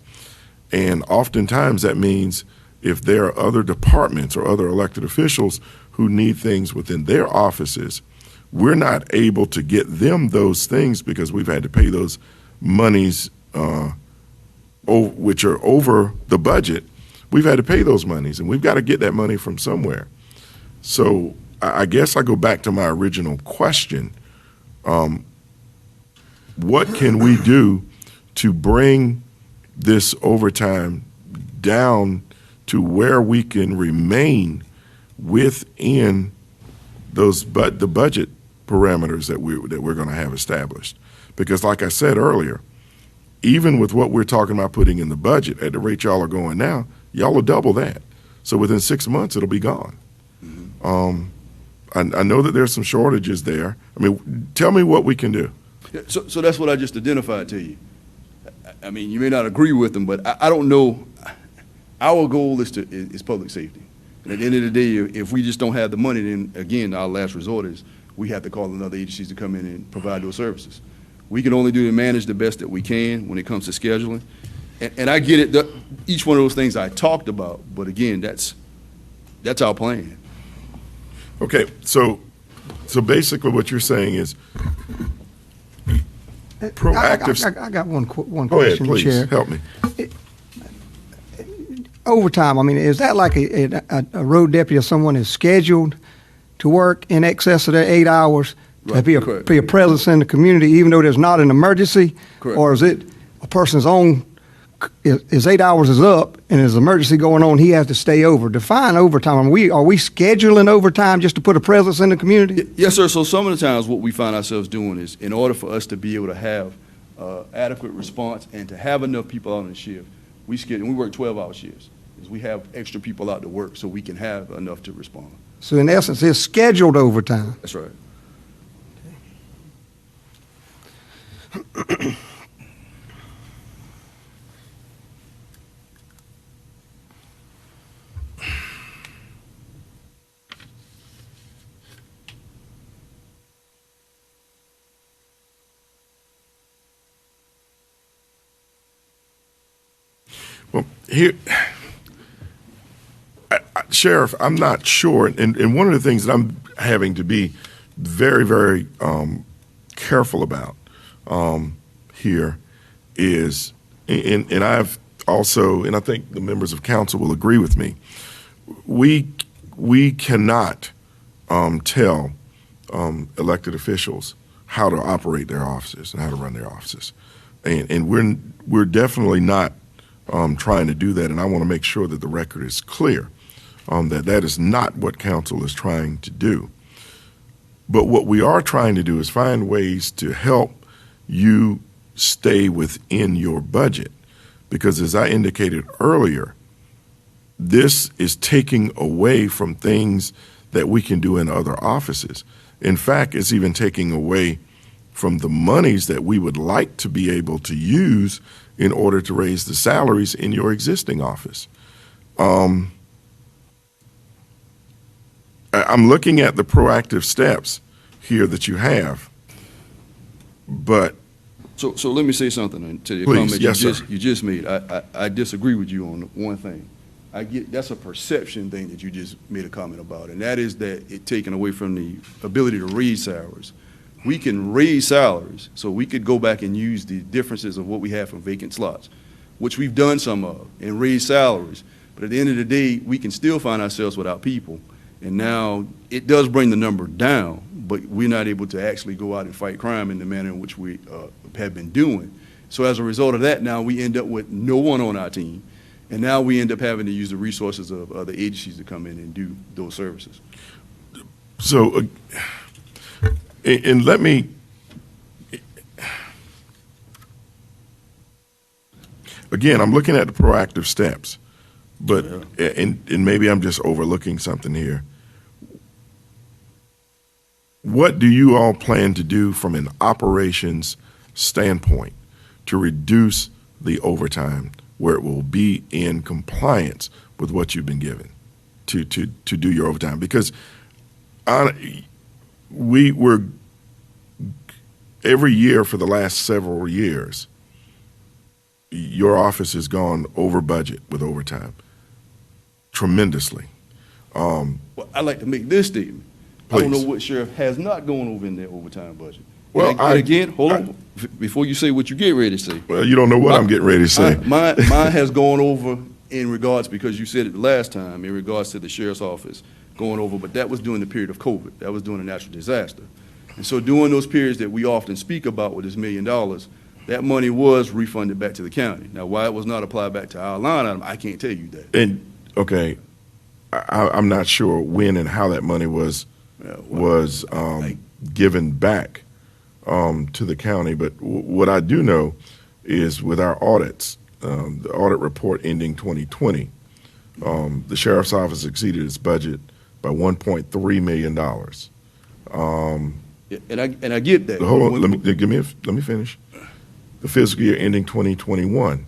And oftentimes that means if there are other departments or other elected officials who need things within their offices, we're not able to get them those things because we've had to pay those monies which are over the budget. We've had to pay those monies, and we've got to get that money from somewhere. So I guess I go back to my original question. What can we do to bring this overtime down to where we can remain within the budget parameters that we're going to have established? Because like I said earlier, even with what we're talking about putting in the budget at the rate y'all are going now, y'all will double that. So within 6 months, it'll be gone. I know that there's some shortages there. I mean, tell me what we can do. Yeah, so that's what I just identified to you. I mean, you may not agree with them, but I don't know. Our goal is public safety. And at the end of the day, if we just don't have the money, then again, our last resort is we have to call another agencies to come in and provide those services. We can only do and manage the best that we can when it comes to scheduling. And I get it, each one of those things I talked about, but again, that's our plan. Okay, so basically what you're saying is proactive. I got one Go ahead, question, please, Chair. help me. Overtime, I mean, is that like a road deputy or someone is scheduled to work in excess of their 8 hours to Right, be correct. a presence in the community, even though there's not an emergency? Correct. Or is it a person's own, his 8 hours is up and there's an emergency going on, he has to stay over? Define overtime. Are we scheduling overtime just to put a presence in the community? Yes, sir. So some of the times what we find ourselves doing is in order for us to be able to have adequate response and to have enough people out on the shift, we work 12-hour shifts. We have extra people out to work so we can have enough to respond. So in essence, it's scheduled overtime. That's right. Well, here, Sheriff, I'm not sure, and one of the things that I'm having to be very, very careful about here is, and I've also, and I think the members of council will agree with me, we cannot tell elected officials how to operate their offices and how to run their offices, and we're definitely not trying to do that, and I want to make sure that the record is clear that is not what council is trying to do. But what we are trying to do is find ways to help you stay within your budget, because as I indicated earlier, this is taking away from things that we can do in other offices. In fact, it's even taking away from the monies that we would like to be able to use in order to raise the salaries in your existing office. I'm looking at the proactive steps here that you have, but So let me say something to your Please, comment yes, sir. you just made. I disagree with you on one thing. I get that's a perception thing that you just made a comment about, and that is that it taken away from the ability to raise salaries. We can raise salaries, so we could go back and use the differences of what we have from vacant slots, which we've done some of, and raise salaries. But at the end of the day, we can still find ourselves without people. And now it does bring the number down, but we're not able to actually go out and fight crime in the manner in which we have been doing. So as a result of that, now we end up with no one on our team. And now we end up having to use the resources of other agencies to come in and do those services. so, and let me, again, I'm looking at the proactive steps, but, and maybe I'm just overlooking something here. What do you all plan to do from an operations standpoint to reduce the overtime where it will be in compliance with what you've been given to do your overtime? Because we're every year for the last several years, your office has gone over budget with overtime tremendously. Well, I'd like to make this statement. I don't Please. know what sheriff has not gone over in their overtime budget. Well, And again, hold on, before you say what you get ready to say. Well, you don't know what I'm getting ready to say. Mine has gone over in regards, because you said it the last time, in regards to the sheriff's office going over, but that was during the period of COVID. That was during a natural disaster. And so during those periods that we often speak about with this $1 million, that money was refunded back to the county. Now, why it was not applied back to our line item, I can't tell you that. And okay, I'm not sure when and how that money was given back to the county. But what I do know is with our audits, the audit report ending 2020, The sheriff's office exceeded its budget by $1.3 million. And I get that. Hold on, let me finish. The fiscal year ending 2021,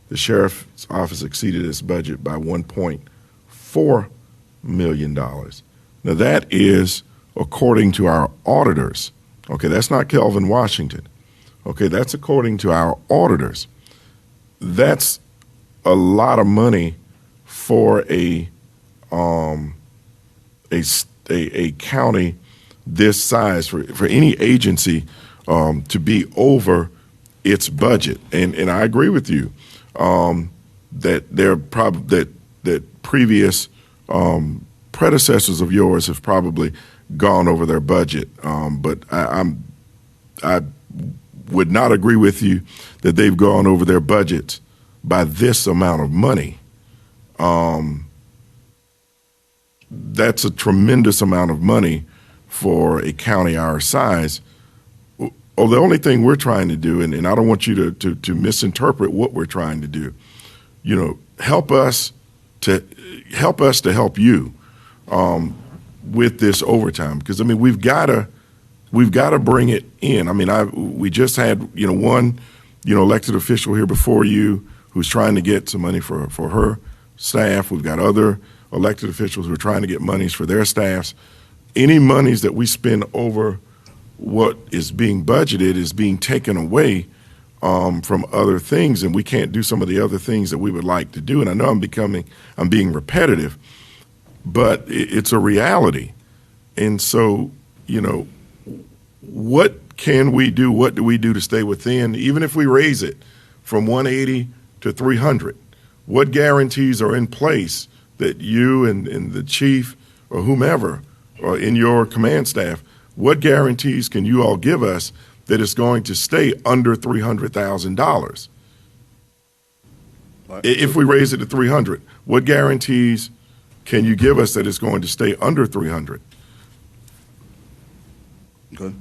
the sheriff's office exceeded its budget by $1.4 million. Now that is according to our auditors. Okay, that's not Kelvin Washington. Okay, that's according to our auditors. That's a lot of money for a county this size, for any agency to be over its budget. And I agree with you that that previous predecessors of yours have probably gone over their budget. But I would not agree with you that they've gone over their budget by this amount of money. That's a tremendous amount of money for a county our size. Oh, the only thing we're trying to do, and I don't want you to misinterpret what we're trying to do, help us to help you with this overtime, because we've got to bring it in. We just had one elected official here before you who's trying to get some money for her staff. We've got other elected officials who are trying to get monies for their staffs. Any monies that we spend over what is being budgeted is being taken away from other things, and we can't do some of the other things that we would like to do. And I know I'm being repetitive, but it's a reality. And so, what can we do? What do we do to stay within, even if we raise it from 180 to 300? What guarantees are in place that you and the chief or whomever or in your command staff, what guarantees can you all give us that it's going to stay under $300,000? If we raise it to 300, what guarantees can you give us that it's going to stay under 300? Okay.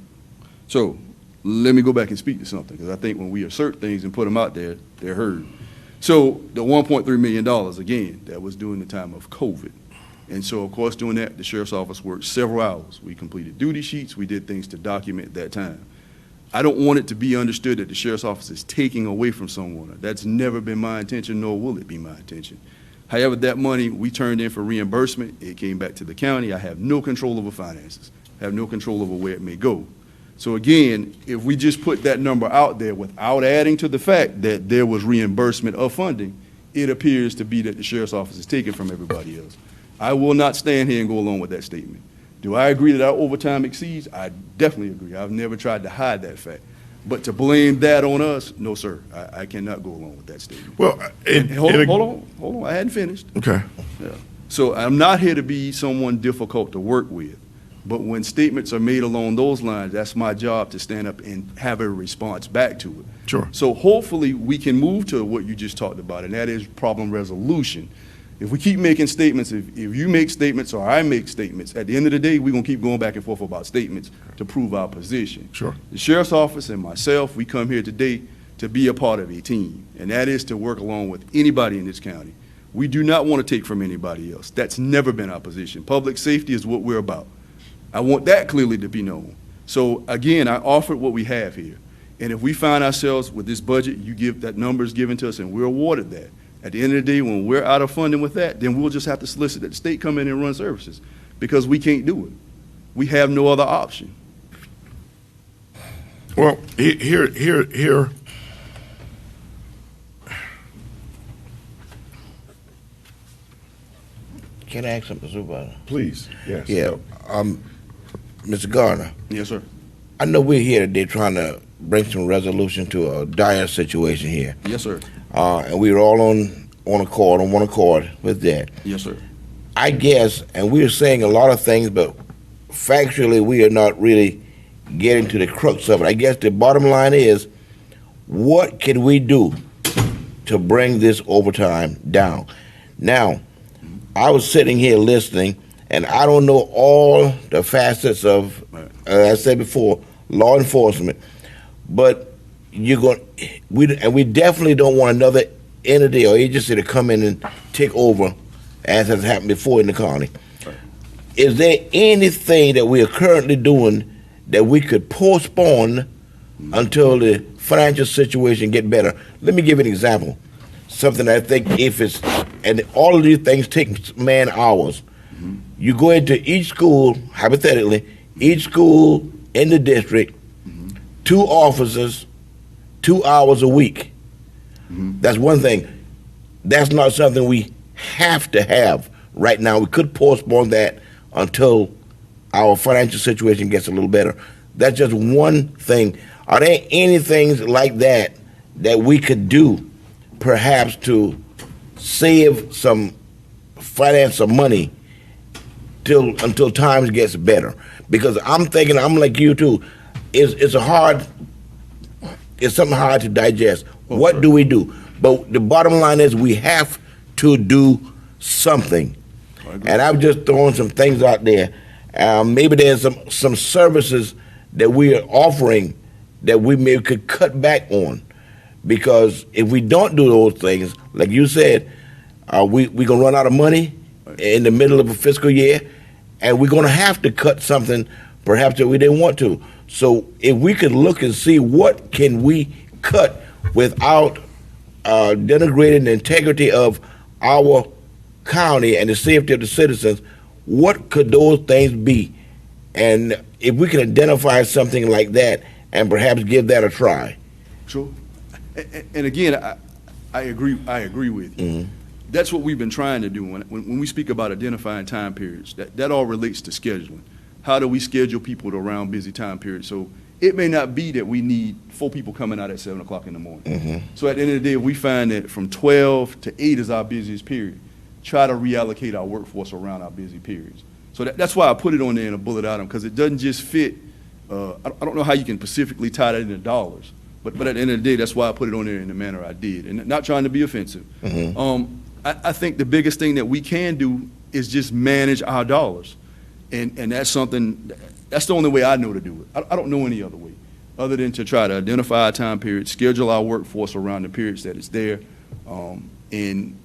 So let me go back and speak to something, because I think when we assert things and put them out there, they're heard. So the $1.3 million, again, that was during the time of COVID. And so, of course, doing that, the sheriff's office worked several hours. We completed duty sheets. We did things to document that time. I don't want it to be understood that the sheriff's office is taking away from someone. That's never been my intention, nor will it be my intention. However, that money we turned in for reimbursement. It came back to the county. I have no control over finances. I have no control over where it may go. So again, if we just put that number out there without adding to the fact that there was reimbursement of funding, it appears to be that the sheriff's office is taking from everybody else. I will not stand here and go along with that statement. Do I agree that our overtime exceeds? I definitely agree. I've never tried to hide that fact. But to blame that on us, no, sir. I cannot go along with that statement. Well, hold on. I hadn't finished. Okay. Yeah. So I'm not here to be someone difficult to work with. But when statements are made along those lines, that's my job to stand up and have a response back to it. Sure. So hopefully we can move to what you just talked about, and that is problem resolution. If we keep making statements, if you make statements or I make statements, at the end of the day, we're going to keep going back and forth about statements to prove our position. Sure. The sheriff's office and myself, we come here today to be a part of a team, and that is to work along with anybody in this county. We do not want to take from anybody else. That's never been our position. Public safety is what we're about. I want that clearly to be known. So again, I offered what we have here. And if we find ourselves with this budget, you give that number is given to us and we're awarded that. At the end of the day, when we're out of funding with that, then we'll just have to solicit that the state come in and run services, because we can't do it. We have no other option. Well, here. Can I ask something, Supervisor? Please, yes. Yeah. Mr. Gardner, Yes, sir. I know we're here today trying to bring some resolution to a dire situation here. Yes, sir. And we were all on one accord with that. Yes, sir. I guess, and we are saying a lot of things, but factually we are not really getting to the crux of it. I guess the bottom line is, what can we do to bring this overtime down? Now, I was sitting here listening, and I don't know all the facets of, as I said before, law enforcement, but we definitely don't want another entity or agency to come in and take over as has happened before in the county. Is there anything that we are currently doing that we could postpone until the financial situation get better? Let me give you an example. Something I think and all of these things take man hours. You go into each school, hypothetically, each school in the district, 2 officers, 2 hours a week. That's one thing. That's not something we have to have right now. We could postpone that until our financial situation gets a little better. That's just one thing. Are there any things like that that we could do, perhaps to save some finance, some money, until times gets better? Because I'm thinking, I'm like you too. It's something hard to digest. What do we do? But the bottom line is we have to do something. And I've just thrown some things out there. Maybe there's some services that we are offering that we maybe could cut back on. Because if we don't do those things, like you said, we're going to run out of money in the middle of a fiscal year, and we're going to have to cut something perhaps that we didn't want to. So if we could look and see what can we cut without denigrating the integrity of our county and the safety of the citizens, what could those things be? And if we can identify something like that and perhaps give that a try. Sure. And again, I agree with you. That's what we've been trying to do. When we speak about identifying time periods, that all relates to scheduling. How do we schedule people around busy time periods? So it may not be that we need 4 people coming out at 7 o'clock in the morning. So at the end of the day, if we find that from 12 to 8 is our busiest period, try to reallocate our workforce around our busy periods. So that's why I put it on there in a bullet item, because it doesn't just fit. I don't know how you can specifically tie that into dollars, but at the end of the day, that's why I put it on there in the manner I did, and not trying to be offensive. I think the biggest thing that we can do is just manage our dollars, and that's something. That's the only way I know to do it. I don't know any other way, other than to try to identify a time period, schedule our workforce around the periods that it's there, and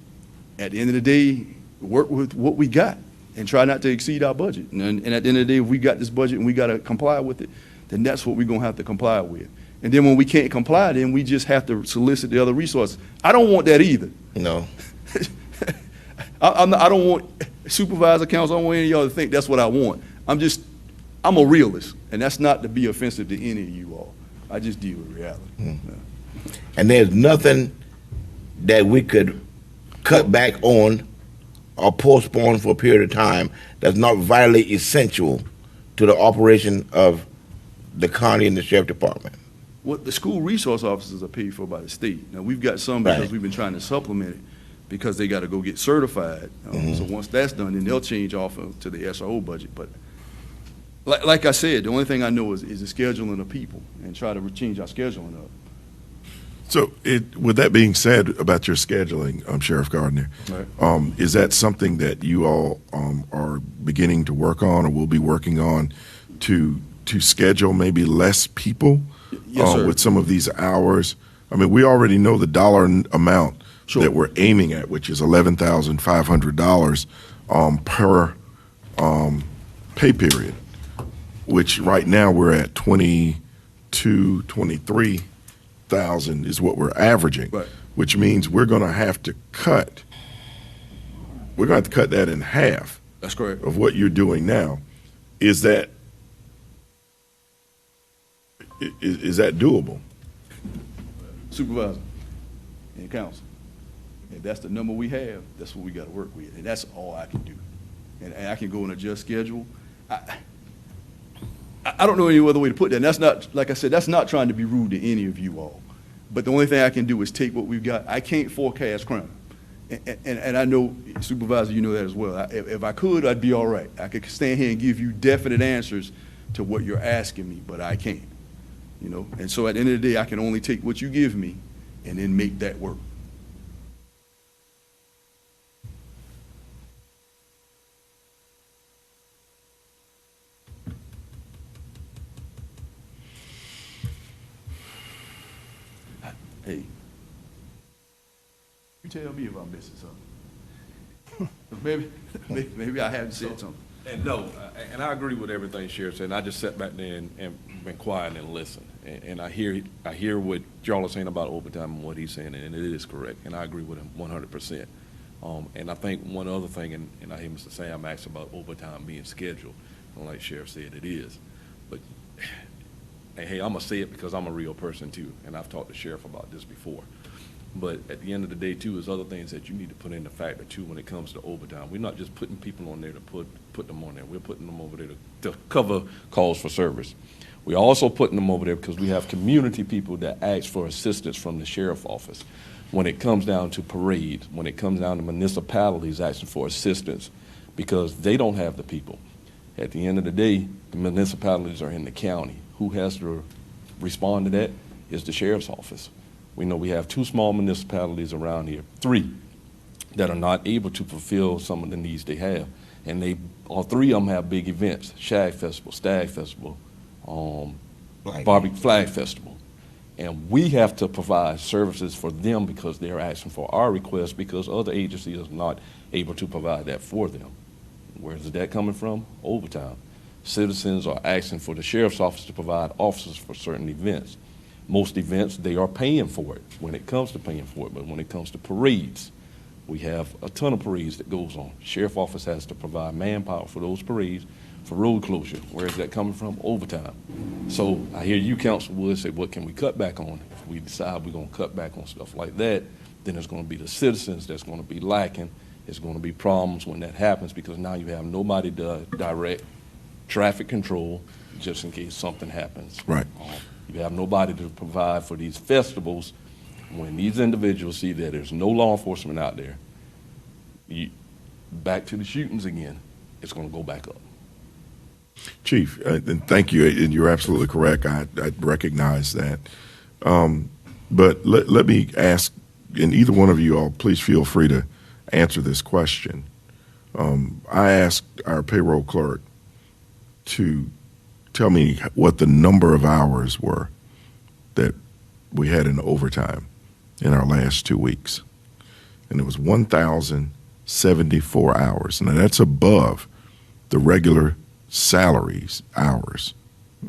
at the end of the day, work with what we got and try not to exceed our budget. And at the end of the day, if we got this budget and we got to comply with it, then that's what we're going to have to comply with. And then when we can't comply, then we just have to solicit the other resources. I don't want that either. No. I don't want supervisor council, I don't want any of y'all to think that's what I want. I'm a realist, and that's not to be offensive to any of you all. I just deal with reality. Yeah. And there's nothing that we could cut back on or postpone for a period of time that's not vitally essential to the operation of the county and the sheriff department. Well, the school resource officers are paid for by the state. Now, we've got some because we've been trying to supplement it because they got to go get certified. So once that's done, then they'll change off to the SRO budget. But like I said, the only thing I know is the scheduling of people and try to change our scheduling up. So, with that being said about your scheduling, Sheriff Gardner, is that something that you all are beginning to work on, or will be working on, to schedule maybe less people with some of these hours? I mean, we already know the dollar amount that we're aiming at, which is $11,500 per pay period, which right now we're at 23,000 is what we're averaging, which means we're going to have to cut. We're going to have to cut that in half. That's correct. Of what you're doing now. Is that doable? Supervisor and council, if that's the number we have, that's what we got to work with, and that's all I can do. And I can go and adjust schedule. I don't know any other way to put that. And that's not, like I said, that's not trying to be rude to any of you all. But the only thing I can do is take what we've got. I can't forecast crime. And I know, Supervisor, you know that as well. If I could, I'd be all right. I could stand here and give you definite answers to what you're asking me, but I can't. You know, and so at the end of the day, I can only take what you give me and then make that work. Hey, you tell me if I'm missing something. Maybe I haven't said something. And no, and I agree with everything Sheriff said. And I just sat back there and been quiet and listened. And I hear what y'all are saying about overtime and what he's saying, and it is correct. And I agree with him 100%. And I think one other thing, and I hear Mr. Sam asked about overtime being scheduled. And like Sheriff said, it is. But hey, I'm gonna say it because I'm a real person too, and I've talked to Sheriff about this before. But at the end of the day, too, there's other things that you need to put in the factor, too, when it comes to overtime. We're not just putting people on there to put them on there. We're putting them over there to cover calls for service. We're also putting them over there because we have community people that ask for assistance from the sheriff's office. When it comes down to parades, when it comes down to municipalities asking for assistance because they don't have the people. At the end of the day, the municipalities are in the county. Who has to respond to that is the sheriff's office. We know we have 2 small municipalities around here, 3, that are not able to fulfill some of the needs they have. And all 3 of them have big events: Shag Festival, Stag Festival, Barbecue Flag Festival. And we have to provide services for them because they're asking for our request because other agencies are not able to provide that for them. Where's that coming from? Overtime. Citizens are asking for the sheriff's office to provide officers for certain events. Most events, they are paying for it when it comes to paying for it, but when it comes to parades, we have a ton of parades that goes on. Sheriff's office has to provide manpower for those parades, for road closure. Where is that coming from? Overtime. So I hear you, Councilwood, say, what can we cut back on? If we decide we're gonna cut back on stuff like that, then it's gonna be the citizens that's gonna be lacking. It's gonna be problems when that happens because now you have nobody to direct traffic control just in case something happens. Right. You have nobody to provide for these festivals. When these individuals see that there's no law enforcement out there, back to the shootings again, it's going to go back up. Chief, and thank you, and you're absolutely correct. I recognize that. But let me ask, and either one of you all, please feel free to answer this question. I asked our payroll clerk to tell me what the number of hours were that we had in overtime in our last 2 weeks. And it was 1,074 hours. Now that's above the regular salaries hours,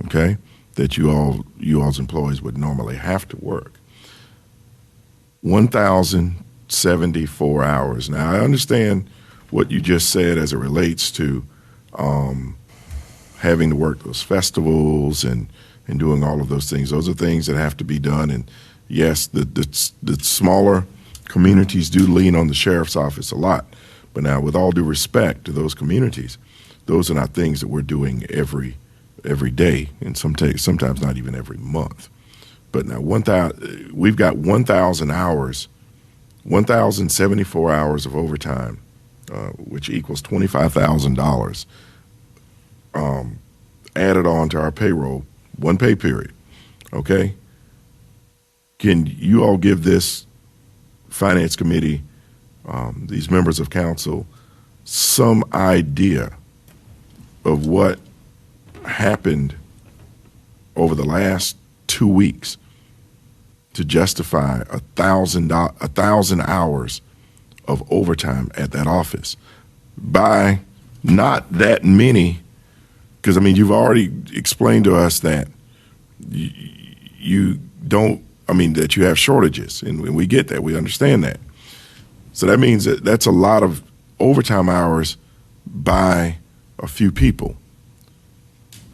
okay, that you all's employees would normally have to work. 1,074 hours. Now I understand what you just said as it relates to having to work those festivals and doing all of those things. Those are things that have to be done. And yes, the smaller communities do lean on the sheriff's office a lot. But now, with all due respect to those communities, those are not things that we're doing every day, and sometimes not even every month. But now, we've got 1,000 hours, 1,074 hours of overtime, which equals $25,000. Added on to our payroll, 1 pay period, okay? Can you all give this finance committee, these members of council, some idea of what happened over the last 2 weeks to justify 1,000 hours of overtime at that office by not that many? Because, I mean, you've already explained to us that you don't, I mean, that you have shortages, and we get that. We understand that. So that means that that's a lot of overtime hours by a few people.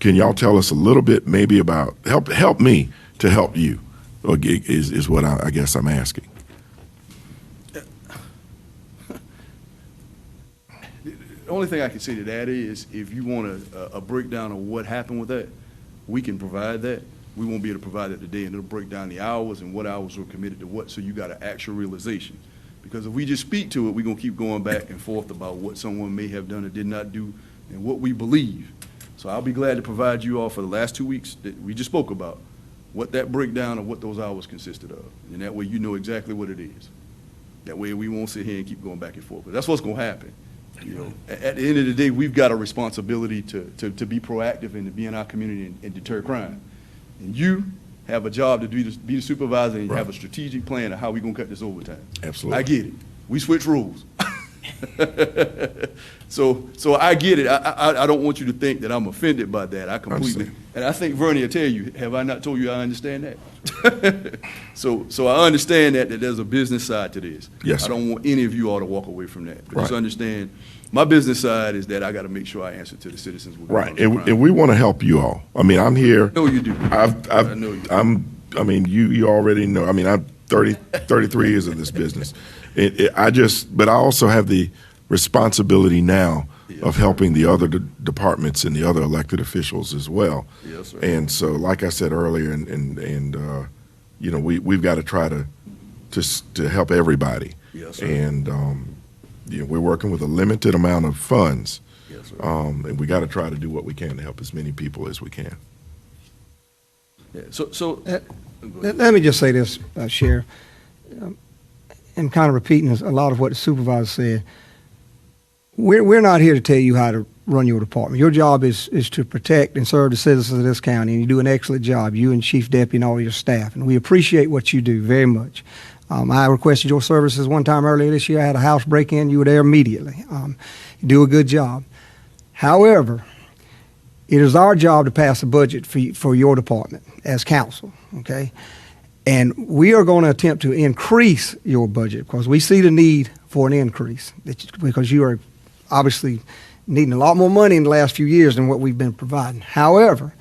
Can y'all tell us a little bit maybe about, help me to help you, is what I guess I'm asking. The only thing I can say to that is if you want a breakdown of what happened with that, we can provide that. We won't be able to provide that today, and it'll break down the hours and what hours were committed to what, so you got an actual realization. Because if we just speak to it, we're going to keep going back and forth about what someone may have done or did not do and what we believe. So I'll be glad to provide you all for the last 2 weeks that we just spoke about, what that breakdown of what those hours consisted of. And that way you know exactly what it is. That way we won't sit here and keep going back and forth. But that's what's going to happen. You know, at the end of the day, we've got a responsibility to be proactive and to be in our community and deter crime. And you have a job to be the supervisor and Right. have a strategic plan of how we're going to cut this overtime. Absolutely. I get it. We switch rules. So I get it. I don't want you to think that I'm offended by that. I completely, and I think Vernie will tell you, have I not told you I understand that? So I understand that there's a business side to this. Yes, I don't want any of you all to walk away from that. But Right. just understand, my business side is that I got to make sure I answer to the citizens. With right. And we want to help you all. I mean, I'm here. I know you do. I know you do. I mean, you already know. I mean, I'm 33 years in this business. But I also have the responsibility now of helping the other departments and the other elected officials as well. Yes, sir. And so, like I said earlier, you know, we've got to try to help everybody. Yes, sir. And you know, we're working with a limited amount of funds. Yes, sir. And we got to try to do what we can to help as many people as we can. Yeah. So Let me just say this, Sheriff, and kind of repeating a lot of what the supervisor said. We're not here to tell you how to run your department. Your job is to protect and serve the citizens of this county, and you do an excellent job, you and Chief Deputy and all your staff, and we appreciate what you do very much. I requested your services one time earlier this year. I had a house break-in. You were there immediately. You do a good job. However, it is our job to pass a budget for your department as council, okay? And we are going to attempt to increase your budget because we see the need for an increase because you are obviously needing a lot more money in the last few years than what we've been providing. However,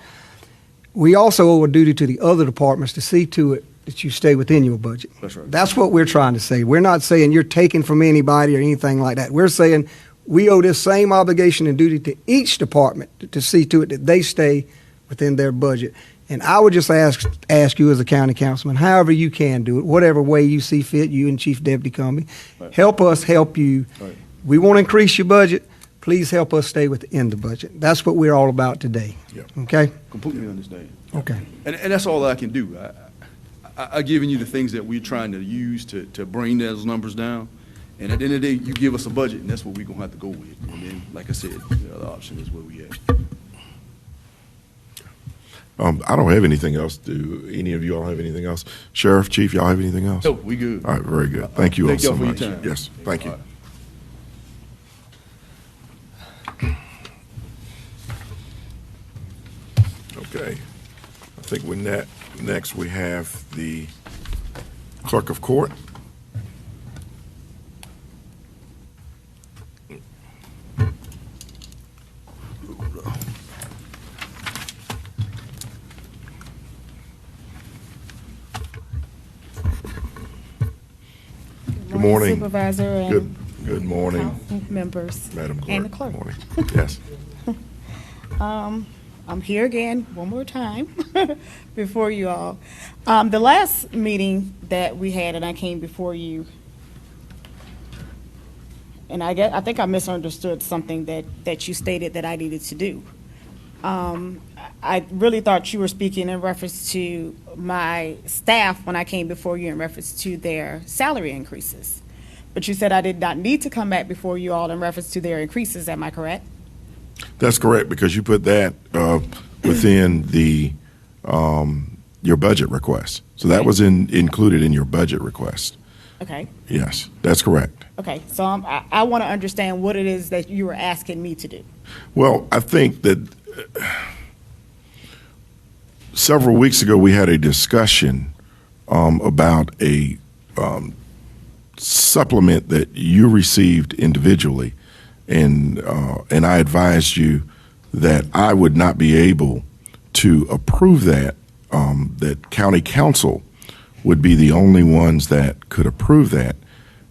we also owe a duty to the other departments to see to it that you stay within your budget. That's right. That's what we're trying to say. We're not saying you're taking from anybody or anything like that. We're saying we owe this same obligation and duty to each department to see to it that they stay within their budget. And I would just ask you as a county councilman, however you can do it, whatever way you see fit, you and Chief Deputy Cumbie, Right. help us help you. Right. We want to increase your budget. Please help us stay within the budget. That's what we're all about today. Yep. Okay? completely understand. Okay. And that's all I can do. I've given you the things that we're trying to use to bring those numbers down. And at the end of the day, you give us a budget, and that's what we're going to have to go with. And then, like I said, the other option is where we at. I don't have anything else. Do any of you all have anything else? Sheriff, Chief, y'all have anything else? No, we good. All right, very good. Thank you all Thank so y'all for your much. time. Yes, thank you. All right. Okay. I think next we have the clerk of court. Good morning. Supervisor and Good morning, council members. Madam Clerk. And the clerk. Good morning. Yes. I'm here again one more time before you all. The last meeting that we had, and I came before you, and I think I misunderstood something that you stated that I needed to do. I really thought you were speaking in reference to my staff when I came before you in reference to their salary increases. But you said I did not need to come back before you all in reference to their increases. Am I correct? That's correct, because you put that within the your budget request. So that was included in your budget request. Okay. Yes, that's correct. Okay. So I want to understand what it is that you were asking me to do. Well, I think that several weeks ago we had a discussion about a supplement that you received individually, and I advised you that I would not be able to approve that. That county council would be the only ones that could approve that.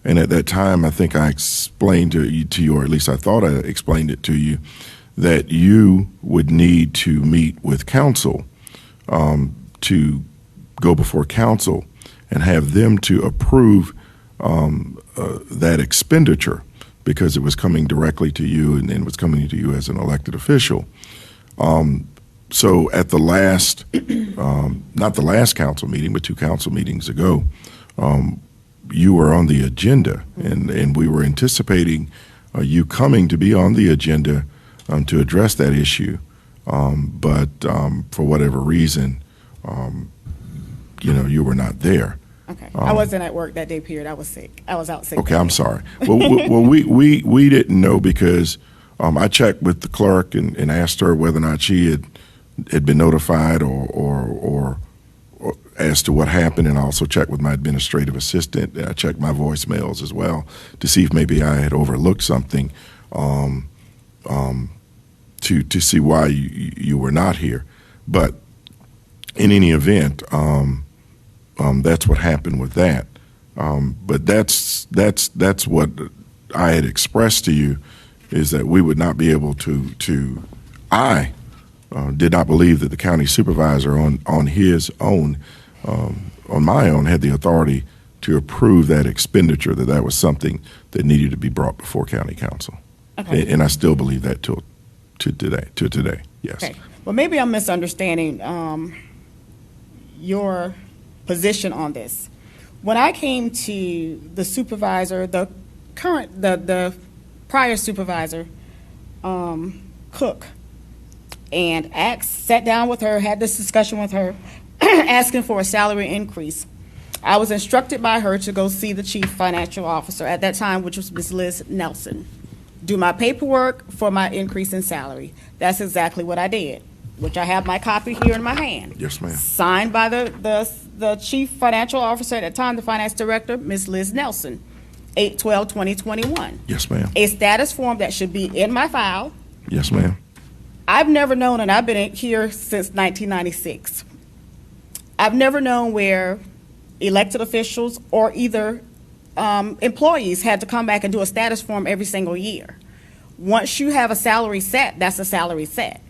And at that time, I think I explained to you, or at least I thought I explained it to you, that you would need to meet with council to go before council and have them to approve that expenditure, because it was coming directly to you and it was coming to you as an elected official. So at the last, not the last council meeting, but 2 council meetings ago, you were on the agenda, and we were anticipating you coming to be on the agenda to address that issue. But for whatever reason, you were not there. Okay. I wasn't at work that day, period. I was sick. I was out sick. Okay, that I'm day. sorry. Well, we didn't know because I checked with the clerk and asked her whether or not she had been notified or as to what happened, and I also checked with my administrative assistant. I checked my voicemails as well to see if maybe I had overlooked something to see why you were not here. But in any event, that's what happened with that. But that's what I had expressed to you, is that we would not be able to. I did not believe that the county supervisor on his own, on my own, had the authority to approve that expenditure. That was something that needed to be brought before county council. Okay. And I still believe that to today. Yes. Okay. Well, maybe I'm misunderstanding your position on this. When I came to the supervisor, the prior supervisor, Cook, and sat down with her, had this discussion with her, asking for a salary increase, I was instructed by her to go see the chief financial officer at that time, which was Ms. Liz Nelson, do my paperwork for my increase in salary. That's exactly what I did, which I have my copy here in my hand. Yes, ma'am. Signed by the chief financial officer at the time, the finance director, Ms. Liz Nelson, 8/12/2021. Yes, ma'am. A status form that should be in my file. Yes, ma'am. I've never known, and I've been here since 1996, I've never known where elected officials or either employees had to come back and do a status form every single year. Once you have a salary set, that's a salary set.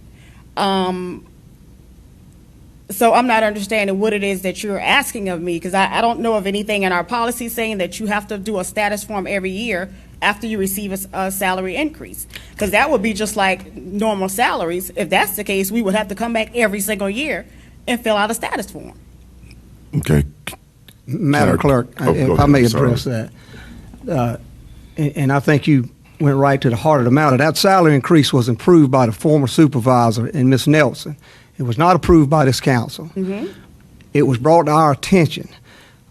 So I'm not understanding what it is that you're asking of me, because I don't know of anything in our policy saying that you have to do a status form every year after you receive a salary increase, because that would be just like normal salaries. If that's the case, we would have to come back every single year and fill out a status form. Okay. Madam Clerk, go if I ahead, may I'm sorry. address that. And I think you went right to the heart of the matter. That salary increase was approved by the former supervisor and Ms. Nelson. It was not approved by this council. Mm-hmm. It was brought to our attention.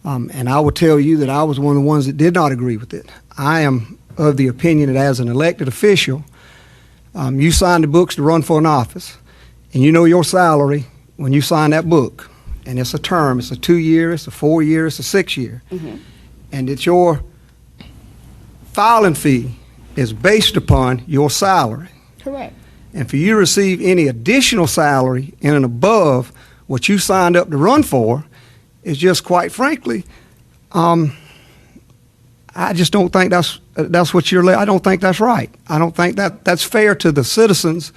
And I will tell you that I was one of the ones that did not agree with it. I am of the opinion that as an elected official, you sign the books to run for an office, and you know your salary when you sign that book. And it's a term, it's a 2-year, it's a 4-year, it's a 6-year. Mm-hmm. And that your filing fee is based upon your salary. Correct. And for you to receive any additional salary in and above what you signed up to run for is just, quite frankly, I just don't think that's what I don't think that's right. I don't think that's fair to the citizens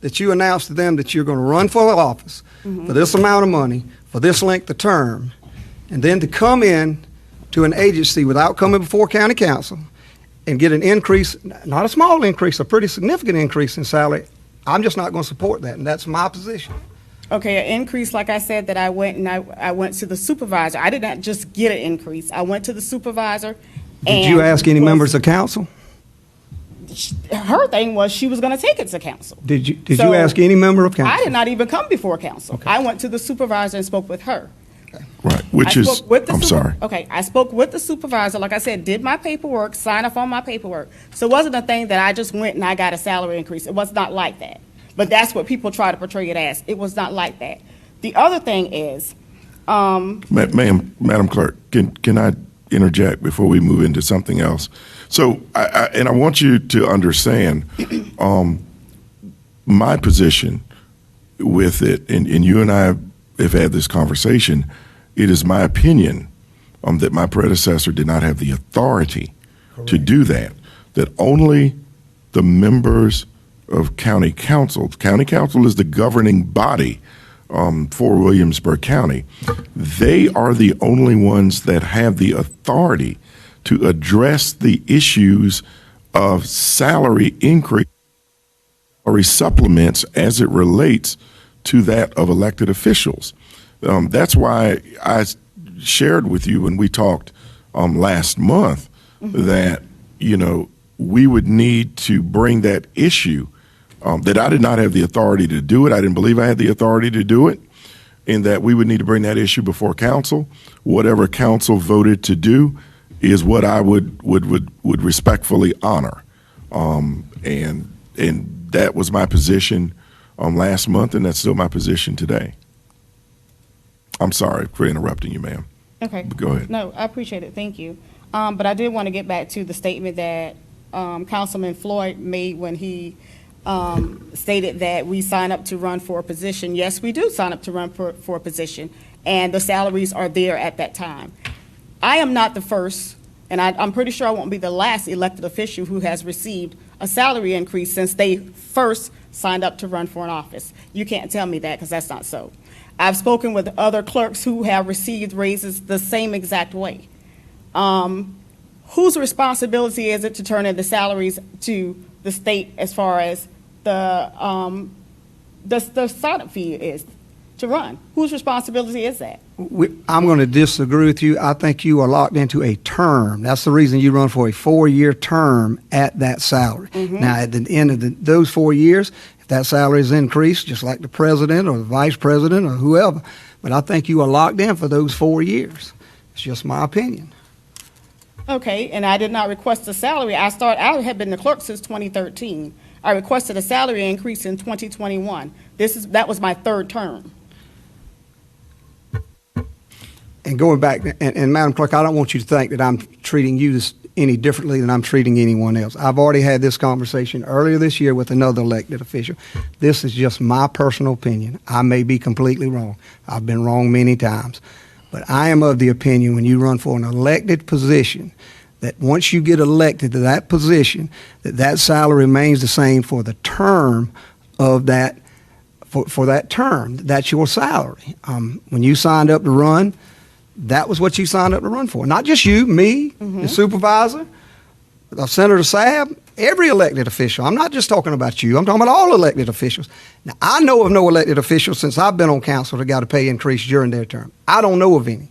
that you announce to them that you're going to run for office for this amount of money, for this length of term, and then to come in to an agency without coming before county council and get an increase, not a small increase, a pretty significant increase in salary. I'm just not going to support that, and that's my position. Okay, an increase, like I said, that I went to the supervisor. I did not just get an increase. I went to the supervisor. Did you ask any members of council? Her thing was she was going to take it to council. Did you ask any member of council? I did not even come before council. Okay. I went to the supervisor and spoke with her. Right. Which I is, spoke with the I'm sorry. Okay, I spoke with the supervisor, like I said, did my paperwork, signed off on my paperwork. So it wasn't a thing that I just went and I got a salary increase. It was not like that. But that's what people try to portray it as. It was not like that. The other thing is, Madam Clerk, can I interject before we move into something else? So, I want you to understand my position with it, and you and I have had this conversation. It is my opinion that my predecessor did not have the authority to do that, that only the members of county council is the governing body for Williamsburg County. They are the only ones that have the authority to address the issues of salary increase, salary supplements as it relates to that of elected officials. That's why I shared with you when we talked last month that, we would need to bring that issue that I did not have the authority to do it. I didn't believe I had the authority to do it. in that we would need to bring that issue before council. Whatever council voted to do is what I would respectfully honor. And that was my position last month, and that's still my position today. I'm sorry for interrupting you, ma'am. Okay. Go ahead. No, I appreciate it. Thank you. But I did want to get back to the statement that Councilman Floyd made when he stated that we sign up to run for a position. Yes, we do sign up to run for a position, and the salaries are there at that time. I am not the first, and I'm pretty sure I won't be the last elected official who has received a salary increase since they first signed up to run for an office. You can't tell me that, because that's not so. I've spoken with other clerks who have received raises the same exact way. Whose responsibility is it to turn in the salaries to the state as far as the sign-up fee is to run? Whose responsibility is that? I'm going to disagree with you. I think you are locked into a term. That's the reason you run for a 4-year term at that salary. Now, at the end of those 4 years, if that salary is increased, just like the president or the vice president or whoever, but I think you are locked in for those 4 years. It's just my opinion. Okay, and I did not request a salary. I have been the clerk since 2013. I requested a salary increase in 2021. That was my 3rd term. And going back, and Madam Clerk, I don't want you to think that I'm treating you any differently than I'm treating anyone else. I've already had this conversation earlier this year with another elected official. This is just my personal opinion. I may be completely wrong. I've been wrong many times. But I am of the opinion when you run for an elected position, that once you get elected to that position, that salary remains the same for the term of that, for that term. That's your salary. When you signed up to run, that was what you signed up to run for. Not just you, me, the supervisor, Senator Sabb, every elected official. I'm not just talking about you. I'm talking about all elected officials. Now, I know of no elected official since I've been on council that got a pay increase during their term. I don't know of any.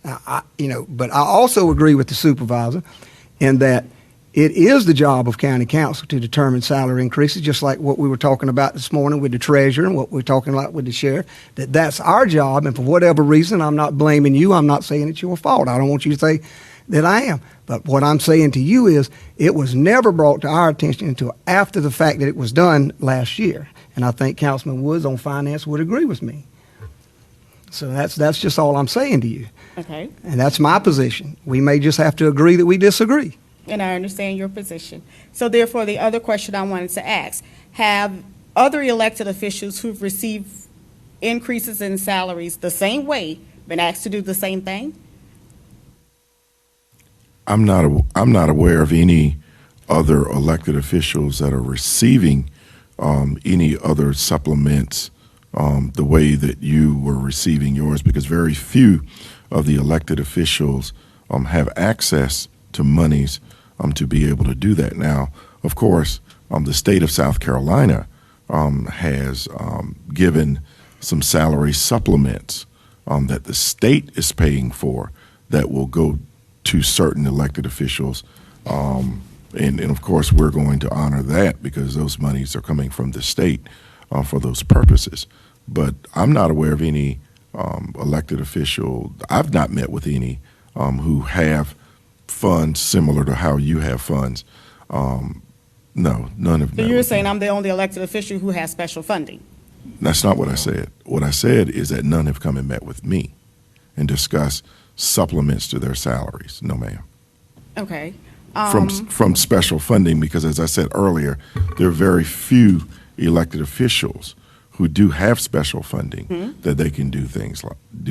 Now, but I also agree with the supervisor in that it is the job of county council to determine salary increases, just like what we were talking about this morning with the treasurer and what we're talking about with the sheriff, that's our job. And for whatever reason, I'm not blaming you. I'm not saying it's your fault. I don't want you to say that I am. But what I'm saying to you is it was never brought to our attention until after the fact that it was done last year. And I think Councilman Woods on finance would agree with me. So that's just all I'm saying to you. Okay. And that's my position. We may just have to agree that we disagree. And I understand your position. So therefore, the other question I wanted to ask, have other elected officials who've received increases in salaries the same way been asked to do the same thing? I'm not aware of any other elected officials that are receiving any other supplements the way that you were receiving yours, because very few of the elected officials have access to monies to be able to do that. Now, of course, the state of South Carolina has given some salary supplements that the state is paying for that will go to certain elected officials. And of course, we're going to honor that because those monies are coming from the state for those purposes. But I'm not aware of any elected official. I've not met with any who have funds similar to how you have funds. No, none of them. So you're saying I'm the only elected official who has special funding? That's not what I said. What I said is that none have come and met with me and discussed supplements to their salaries. No, ma'am. Okay. From special funding, because as I said earlier, there are very few elected officials who do have special funding that they can do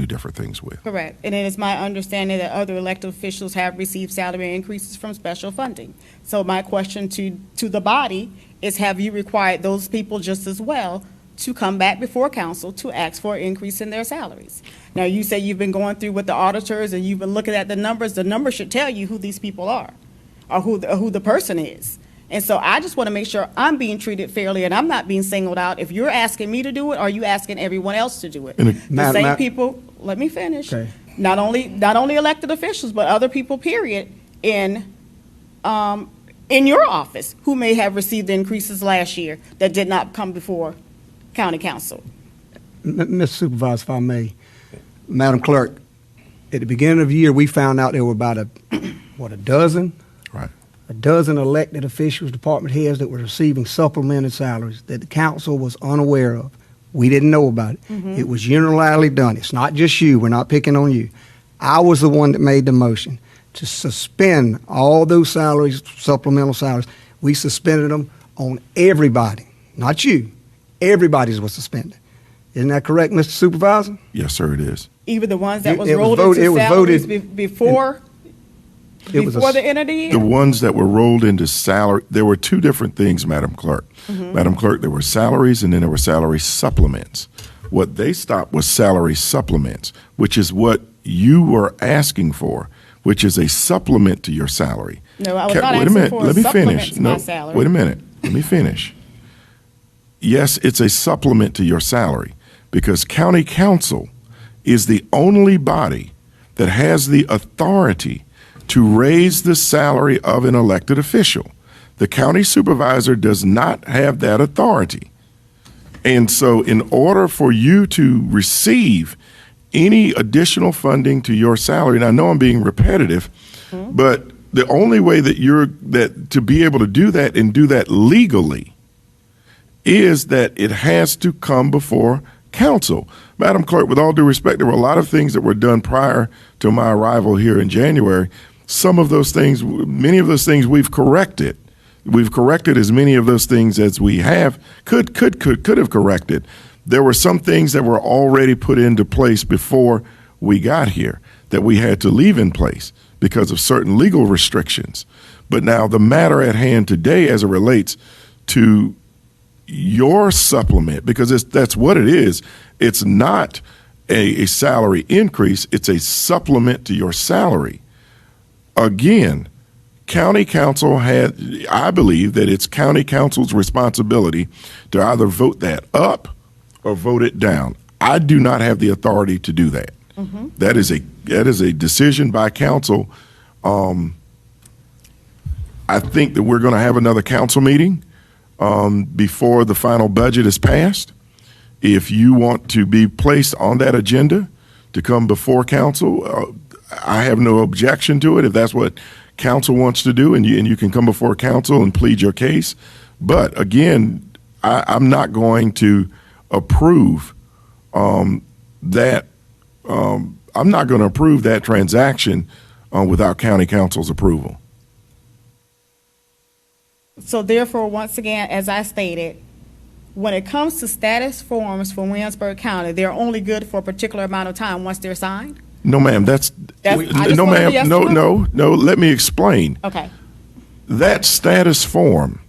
different things with. Correct. And it is my understanding that other elected officials have received salary increases from special funding. So my question to the body is, have you required those people just as well to come back before council to ask for an increase in their salaries? Now, you say you've been going through with the auditors and you've been looking at the numbers. The numbers should tell you who these people are or who the person is. And so I just want to make sure I'm being treated fairly and I'm not being singled out. If you're asking me to do it, are you asking everyone else to do it? The same people, let me finish. Okay. Not only elected officials, but other people, period, in your office who may have received increases last year that did not come before county council. Mr. Supervisor, if I may, Madam Clerk, at the beginning of the year, we found out there were about a dozen? Right. A dozen elected officials, department heads that were receiving supplemented salaries that the council was unaware of. We didn't know about it. It was unilaterally done. It's not just you. We're not picking on you. I was the one that made the motion to suspend all those salaries, supplemental salaries. We suspended them on everybody, not you. Everybody's was suspended. Isn't that correct, Mr. Supervisor? Yes, sir, it is. Even the ones that was It was rolled voted- it into was salaries voted- before It was the end of the year? The ones that were rolled into salary, there were two different things, Madam Clerk. Madam Clerk, there were salaries and then there were salary supplements. What they stopped was salary supplements, which is what you were asking for, which is a supplement to your salary. No, I was Ca- not wait a asking minute, for a let me supplement finish. to my No, salary. wait a minute, let me finish. Yes, it's a supplement to your salary because county council is the only body that has the authority to raise the salary of an elected official. The county supervisor does not have that authority. And so, in order for you to receive any additional funding to your salary, and I know I'm being repetitive, but the only way that to be able to do that and do that legally is that it has to come before council. Madam Clerk, with all due respect, there were a lot of things that were done prior to my arrival here in January. Some of those things, many of those things we've corrected. We've corrected as many of those things as we could have corrected. There were some things that were already put into place before we got here that we had to leave in place because of certain legal restrictions. But now the matter at hand today as it relates to your supplement, because that's what it is. It's not a salary increase. It's a supplement to your salary. Again, county council I believe that it's county council's responsibility to either vote that up or vote it down. I do not have the authority to do that. That is a decision by council. I think that we're going to have another council meeting before the final budget is passed. If you want to be placed on that agenda to come before council, I have no objection to it if that's what council wants to do, and you can come before council and plead your case. But again, I'm not going to approve that. I'm not going to approve that transaction without county council's approval. So therefore, once again, as I stated, when it comes to status forms for Williamsburg County, they're only good for a particular amount of time once they're signed? No, ma'am. I just No, wanted a ma'am. yes No, or no? no. Let me explain. Okay. That status form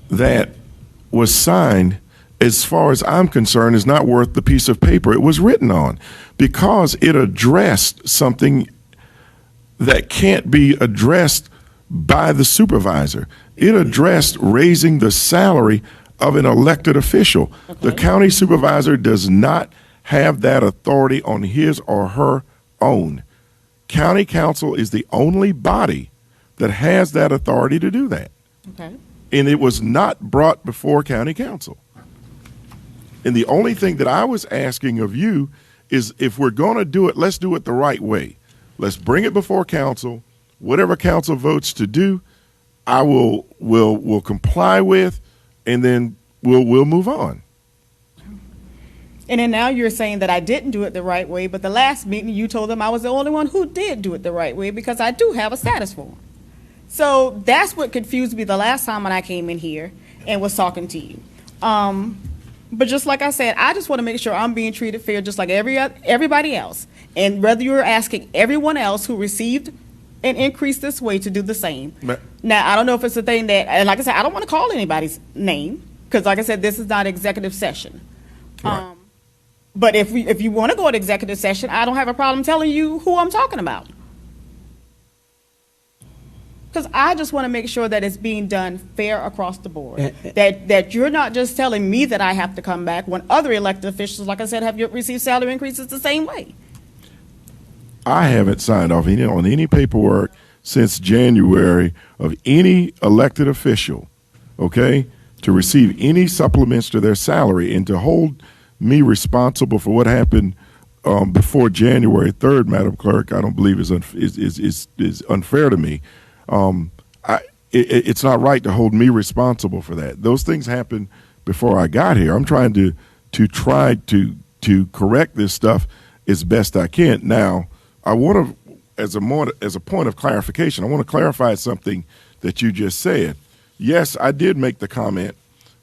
that was signed, as far as I'm concerned, is not worth the piece of paper it was written on, because it addressed something that can't be addressed by the supervisor. It addressed raising the salary of an elected official. The county supervisor does not have that authority on his or her own. County council is the only body that has that authority to do that. Okay. And it was not brought before county council. And the only thing that I was asking of you is, if we're going to do it, let's do it the right way. Let's bring it before council. Whatever council votes to do, I will comply with, and then we'll move on. And then now you're saying that I didn't do it the right way, but the last meeting you told them I was the only one who did do it the right way because I do have a status form. So that's what confused me the last time when I came in here and was talking to you. But just like I said, I just want to make sure I'm being treated fair just like everybody else. And whether you're asking everyone else who received an increase this way to do the same. Now, I don't know if it's a thing that, and like I said, I don't want to call anybody's name because, like I said, this is not executive session. Right. But if you want to go to executive session, I don't have a problem telling you who I'm talking about. Because I just want to make sure that it's being done fair across the board. That you're not just telling me that I have to come back when other elected officials, like I said, have received salary increases the same way. I haven't signed off on any paperwork since January of any elected official, okay, to receive any supplements to their salary, and to hold me responsible for what happened before January 3rd, Madam Clerk, I don't believe is unfair to me. It's not right to hold me responsible for that. Those things happened before I got here. I'm trying to correct this stuff as best I can. Now, I want to, as a point of clarification, I want to clarify something that you just said. Yes, I did make the comment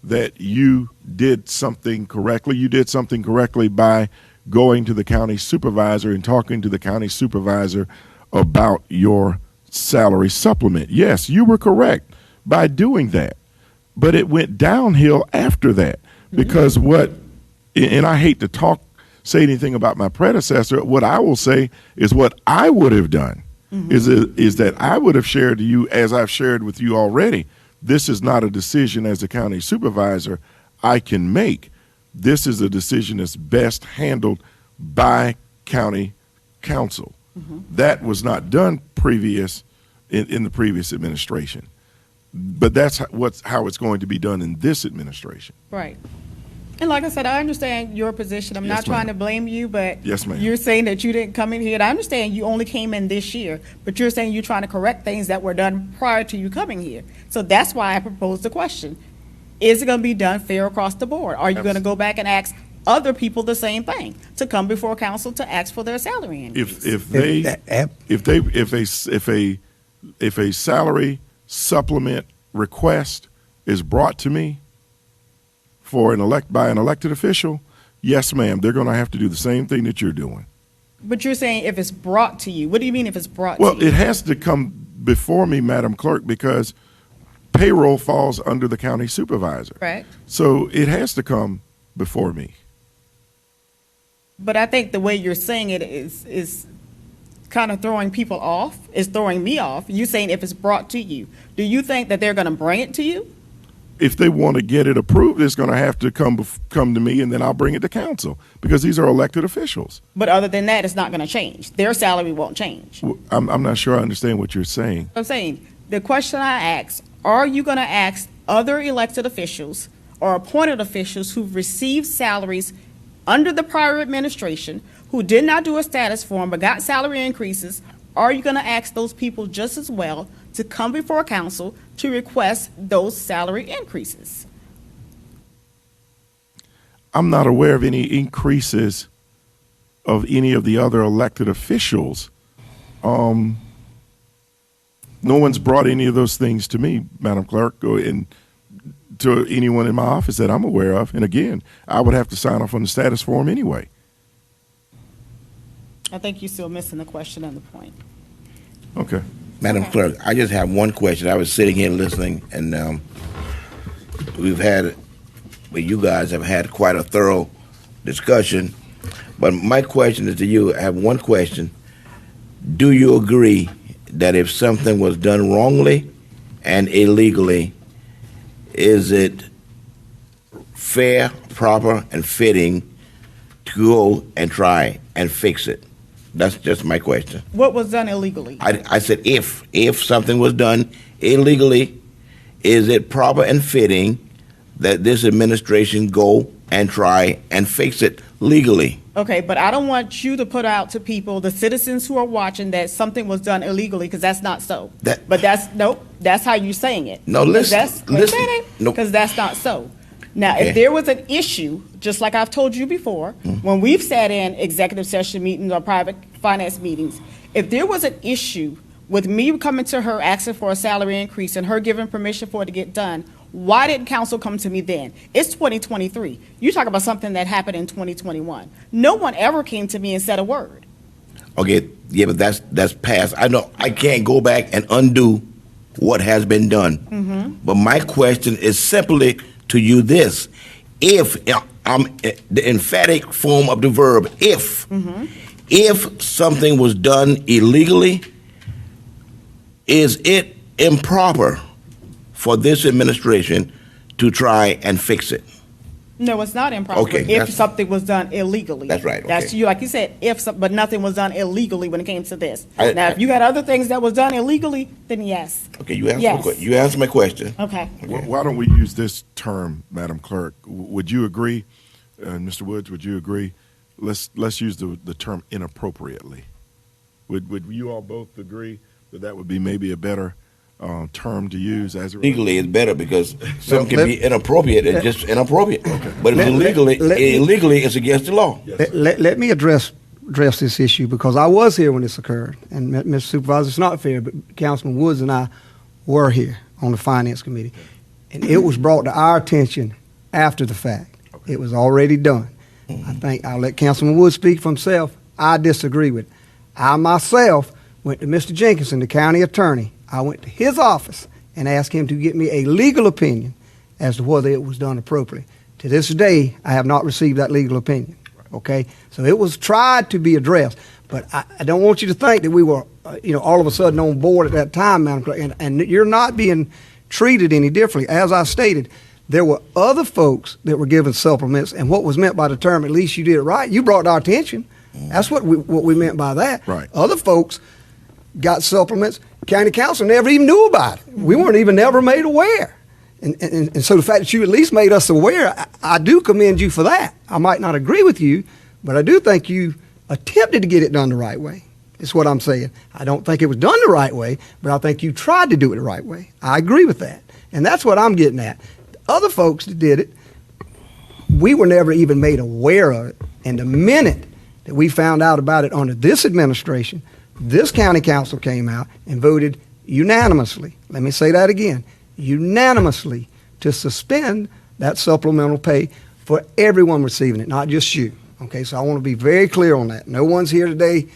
that you did something correctly. You did something correctly by going to the county supervisor and talking to the county supervisor about your salary supplement. Yes, you were correct by doing that. But it went downhill after that because and I hate to say anything about my predecessor, what I will say is what I would have done is that I would have shared to you, as I've shared with you already, this is not a decision as a county supervisor I can make. This is a decision that's best handled by county council. That was not done in the previous administration. But that's how it's going to be done in this administration. Right. And like I said, I understand your position. I'm Yes, not trying ma'am. to blame you, but Yes, ma'am. you're saying that you didn't come in here. And I understand you only came in this year, but you're saying you're trying to correct things that were done prior to you coming here. So that's why I proposed the question. Is it going to be done fair across the board? Are you going to go back and ask other people the same thing, to come before council to ask for their salary increase? If a salary supplement request is brought to me by an elected official, yes, ma'am, they're going to have to do the same thing that you're doing. But you're saying if it's brought to you. What do you mean if it's brought to Well, you? it has to come before me, Madam Clerk, because payroll falls under the county supervisor. Right. So it has to come before me. But I think the way you're saying it is kind of throwing people off, is throwing me off. You saying if it's brought to you. Do you think that they're going to bring it to you? If they want to get it approved, it's going to have to come to me, and then I'll bring it to council because these are elected officials. But other than that, it's not going to change. Their salary won't change. I'm not sure I understand what you're saying. I'm saying, the question I asked, are you going to ask other elected officials or appointed officials who've received salaries under the prior administration, who did not do a status form but got salary increases, are you going to ask those people just as well to come before council to request those salary increases? I'm not aware of any increases of any of the other elected officials. No one's brought any of those things to me, Madam Clerk, or to anyone in my office that I'm aware of. And again, I would have to sign off on the status form anyway. I think you're still missing the question and the point. Okay. Madam Clerk, I just have one question. I was sitting here listening, and you guys have had quite a thorough discussion. But my question is to you. I have one question. Do you agree that if something was done wrongly and illegally, is it fair, proper, and fitting to go and try and fix it? That's just my question. What was done illegally? I said if something was done illegally, is it proper and fitting that this administration go and try and fix it legally? Okay, but I don't want you to put out to people, the citizens who are watching, that something was done illegally, because that's not so. That's how you're saying it. No, listen. Nope. Because that's not so. Now, Okay. if there was an issue, just like I've told you before, when we've sat in executive session meetings or private finance meetings, if there was an issue with me coming to her asking for a salary increase and her giving permission for it to get done, why didn't council come to me then? It's 2023. You talk about something that happened in 2021. No one ever came to me and said a word. Okay, yeah, but that's past. I know I can't go back and undo what has been done. But my question is simply to you this: if the emphatic form of the verb if something was done illegally, is it improper for this administration to try and fix it? No, it's not improper. Okay, If that's- something was done illegally. That's right, That's okay. you, like you said, but nothing was done illegally when it came to this. I- Now, if you had other things that was done illegally, then yes. Okay, you answer Yes. you answer my question. Okay. Why don't we use this term, Madam Clerk? Would you agree And Mr. Woods, would you agree? Let's use the term inappropriately. Would you all both agree that would be maybe a better term to use as it relates? Legally, it's better because some can let- be inappropriate and just inappropriate. But Let- illegally, let- it's against the law. Let me address this issue because I was here when this occurred. And Mr. Supervisor, it's not fair, but Councilman Woods and I were here on the Finance Committee. And it was brought to our attention after the fact. It was already done. I think I'll let Councilman Woods speak for himself. I disagree with it. I myself went to Mr. Jenkinson, the county attorney. I went to his office and asked him to get me a legal opinion as to whether it was done appropriately. To this day, I have not received that legal opinion. Okay, so it was tried to be addressed, but I don't want you to think that we were, all of a sudden on board at that time, Madam Clerk. And you're not being treated any differently. As I stated, there were other folks that were given supplements, and what was meant by the term, at least you did it right, you brought to our attention. That's what we meant by that. Right. Other folks got supplements. County council never even knew about it. We weren't even never made aware. And so the fact that you at least made us aware, I do commend you for that. I might not agree with you, but I do think you attempted to get it done the right way. Is what I'm saying. I don't think it was done the right way, but I think you tried to do it the right way. I agree with that. And that's what I'm getting at. Other folks that did it, we were never even made aware of it. And the minute that we found out about it under this administration, this county council came out and voted unanimously. Let me say that again. Unanimously to suspend that supplemental pay for everyone receiving it, not just you. Okay, so I want to be very clear on that. No one's here today.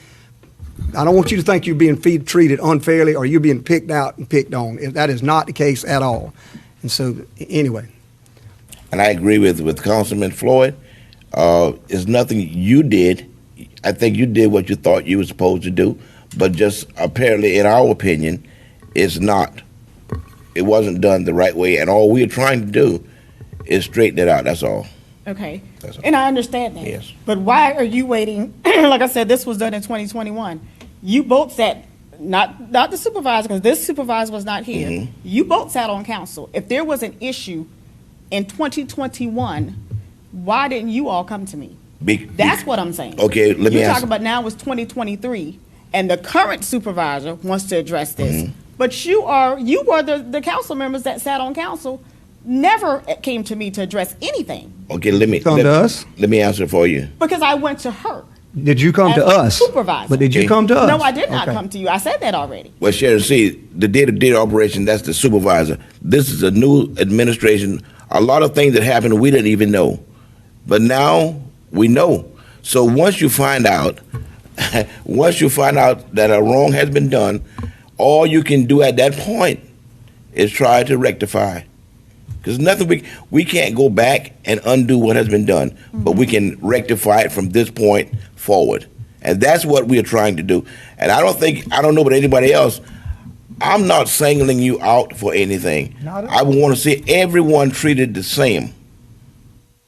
I don't want you to think you're being treated unfairly or you're being picked out and picked on. That is not the case at all. And so, anyway. And I agree with Councilman Floyd. It's nothing you did. I think you did what you thought you were supposed to do, but just apparently, in our opinion, it's not. It wasn't done the right way, and all we're trying to do is straighten it out. That's all. Okay, That's all. and I understand that. Yes. But why are you waiting? Like I said, this was done in 2021. You both sat, not the supervisor, because this supervisor was not here. Mm-hmm. You both sat on council. If there was an issue in 2021, why didn't you all come to me? That's what I'm saying. Okay, let me You're ask- talking about now it's 2023, and the current supervisor wants to address this. Mm-hmm. But you were the council members that sat on council, never came to me to address anything. Okay, let me Come to us? Let me answer for you. Because I went to her. Did you come As to a us? supervisor. But did you Okay. come to us? No, I did not Okay. come to you. I said that already. Well, Sharon, see, the day-to-day operation, that's the supervisor. This is a new administration. A lot of things that happened we didn't even know. But now we know. So once you find out that a wrong has been done, all you can do at that point is try to rectify. Because nothing we can't go back and undo what has been done, but we can rectify it from this point forward. And that's what we're trying to do. And I don't know about anybody else, I'm not singling you out for anything. Not at I want to see everyone treated the same.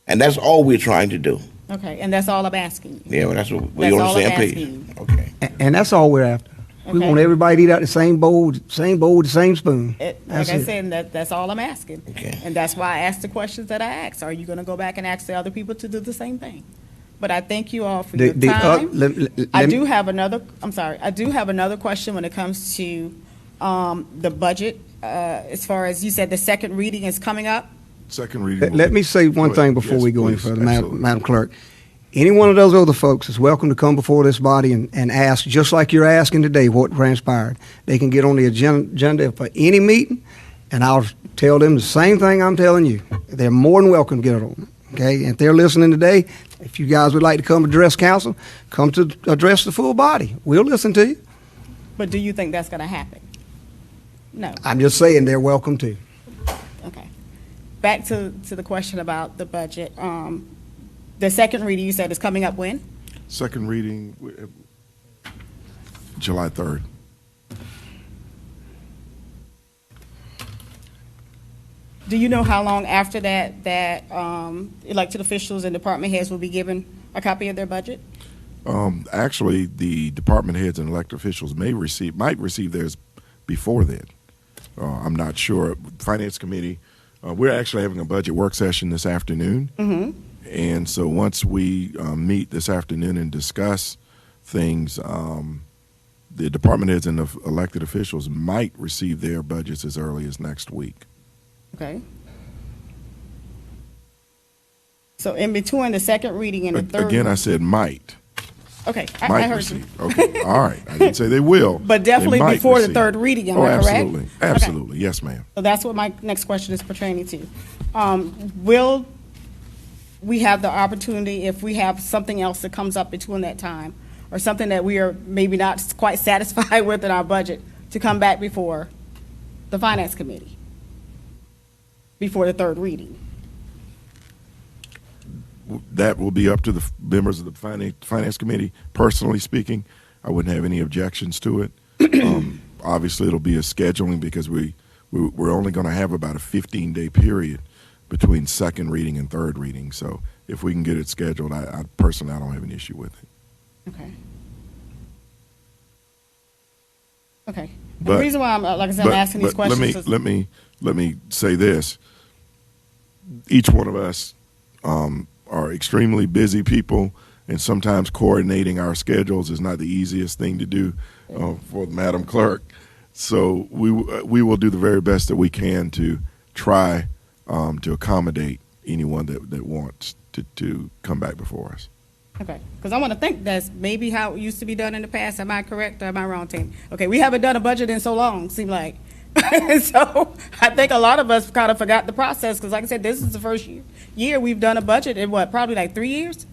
And that's all we're trying to do. Okay, and that's all I'm asking you. Yeah, well, that's what we're That's on the all I'm same asking page. you. Okay. And that's all we're after. We Okay. want everybody to eat out the same bowl with the same spoon. Like That's I it. said, that's all I'm asking. Okay. And that's why I asked the questions that I asked. Are you going to go back and ask the other people to do the same thing? But I thank you all for your time. I do have another question when it comes to the budget. As far as you said, the second reading is coming up. Second reading. Let me say one Go thing ahead. before Yes, we go any please. further, Absolutely. Madam Clerk. Any one of those other folks is welcome to come before this body and ask, just like you're asking today, what transpired. They can get on the agenda for any meeting, and I'll tell them the same thing I'm telling you. They're more than welcome to get it on. Okay, and if they're listening today, if you guys would like to come address council, come to address the full body. We'll listen to you. But do you think that's going to happen? No. I'm just saying they're welcome to. Okay. Back to the question about the budget. The second reading you said is coming up when? Second reading, July 3rd. Do you know how long after that elected officials and department heads will be given a copy of their budget? Actually, the department heads and elected officials might receive theirs before then. I'm not sure. Finance Committee, we're actually having a budget work session this afternoon, And so once we meet this afternoon and discuss things, the department heads and the elected officials might receive their budgets as early as next week. Okay. So in between the second reading and the third. Again, I said might. Okay, I Might heard you. receive. Okay, all right. I didn't say they will. But They definitely might before the receive. third reading, am Oh, I correct? absolutely. Absolutely. Yes, ma'am. So that's what my next question is pertaining to. Will we have the opportunity, if we have something else that comes up between that time, or something that we are maybe not quite satisfied with in our budget, to come back before the Finance Committee, before the third reading? That will be up to the members of the finance committee. Personally speaking, I wouldn't have any objections to it. Obviously, it'll be a scheduling because we're only going to have about a 15-day period between second reading and third reading. So if we can get it scheduled, I personally, I don't have an issue with it. Okay. Okay. And But- the reason why I'm, like I said, I'm asking these but questions is. let me say this. Each one of us are extremely busy people, and sometimes coordinating our schedules is not the easiest thing to do for Madam Clerk. So we will do the very best that we can to try to accommodate anyone that wants to come back before us. Okay, because I want to think that's maybe how it used to be done in the past. Am I correct or am I wrong, team? Okay, we haven't done a budget in so long, seem like. So I think a lot of us kind of forgot the process because, like I said, this is the first year we've done a budget in what, probably like 3 years?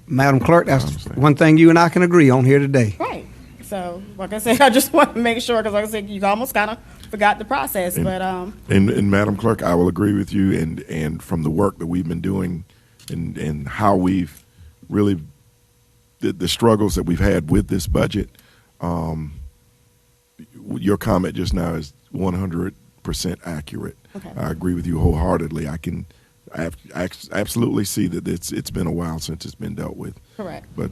Madam Clerk, that's understand. one thing you and I can agree on here today. Right. So, like I said, I just want to make sure because, like I said, you almost kind of forgot the process. But And Madam Clerk, I will agree with you, and from the work that we've been doing, and how we've really the struggles that we've had with this budget. Your comment just now is 100% accurate. Okay. I agree with you wholeheartedly. I can absolutely see that it's been a while since it's been dealt with. correct. But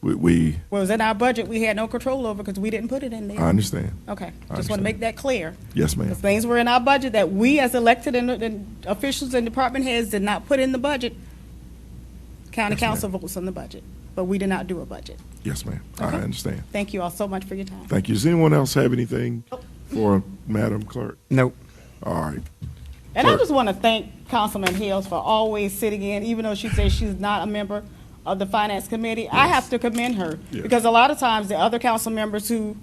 we Well, it was in our budget we had no control over because we didn't put it in there. I understand. Okay, I just want understand. to make that clear. Yes, ma'am. Because things were in our budget that we as elected and officials and department heads did not put in the budget. County Yes, ma'am. council votes on the budget, but we did not do a budget. Yes, ma'am. Okay. I understand. Thank you all so much for your time. Thank you. Does anyone else have anything for Madam Clerk? Nope. All right. And I Clerk. just want to thank Councilman Hills for always sitting in, even though she says she's not a member of the Finance Committee. I have to commend her, Yes. because a lot of times the other council members who,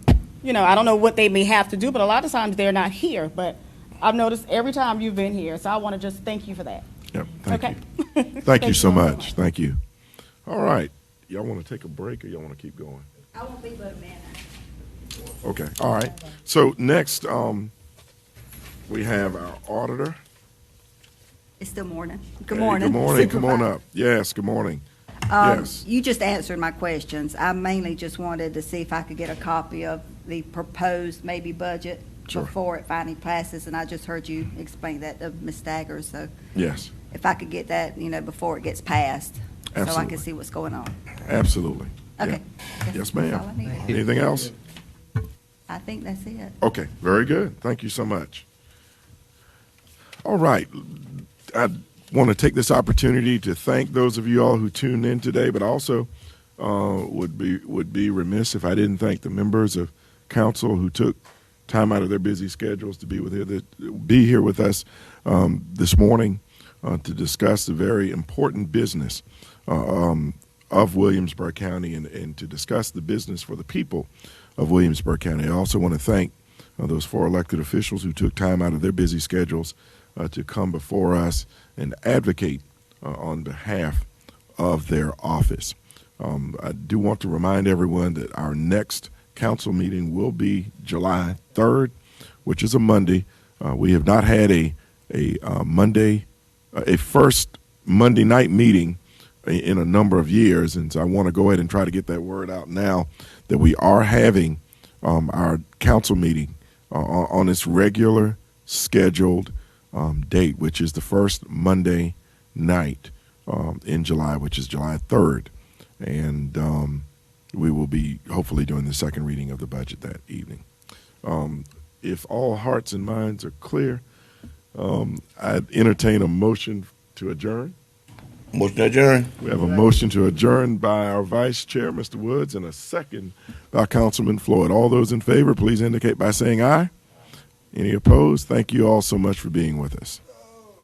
I don't know what they may have to do, but a lot of times they're not here. But I've noticed every time you've been here, so I want to just thank you for that. Yep. Thank Okay. you. Thank you so all much. Thank you. All right. Y'all want to take a break or y'all want to keep going? I won't be but a minute. Okay. All right. So next, we have our auditor. It's still morning. Hey, Good morning. Good morning. Come on Supervisor. up. Yes. Good morning. Yes. You just answered my questions. I mainly just wanted to see if I could get a copy of the proposed maybe budget Sure. before it finally passes, and I just heard you explain that to Ms. Staggers, so Yes. if I could get that, before it gets passed, so I Absolutely. can see what's going on. Absolutely. Yeah. Okay. Yes, That's all I ma'am. needed. Anything else? I think that's it. Okay, very good. Thank you so much. All right. I want to take this opportunity to thank those of you all who tuned in today, but also would be remiss if I didn't thank the members of council who took time out of their busy schedules to be here with us this morning to discuss the very important business of Williamsburg County and to discuss the business for the people of Williamsburg County. I also want to thank those 4 elected officials who took time out of their busy schedules to come before us and advocate on behalf of their office. I do want to remind everyone that our next council meeting will be July 3rd, which is a Monday. We have not had a first Monday night meeting in a number of years, and so I want to go ahead and try to get that word out now that we are having our council meeting on its regular scheduled date, which is the first Monday night in July, which is July 3rd. And we will be hopefully doing the second reading of the budget that evening. If all hearts and minds are clear, I'd entertain a motion to adjourn. Motion adjourned. We have a motion to adjourn by our Vice Chair, Mr. Woods, and a second by Councilman Floyd. All those in favor, please indicate by saying aye. Any opposed? Thank you all so much for being with us.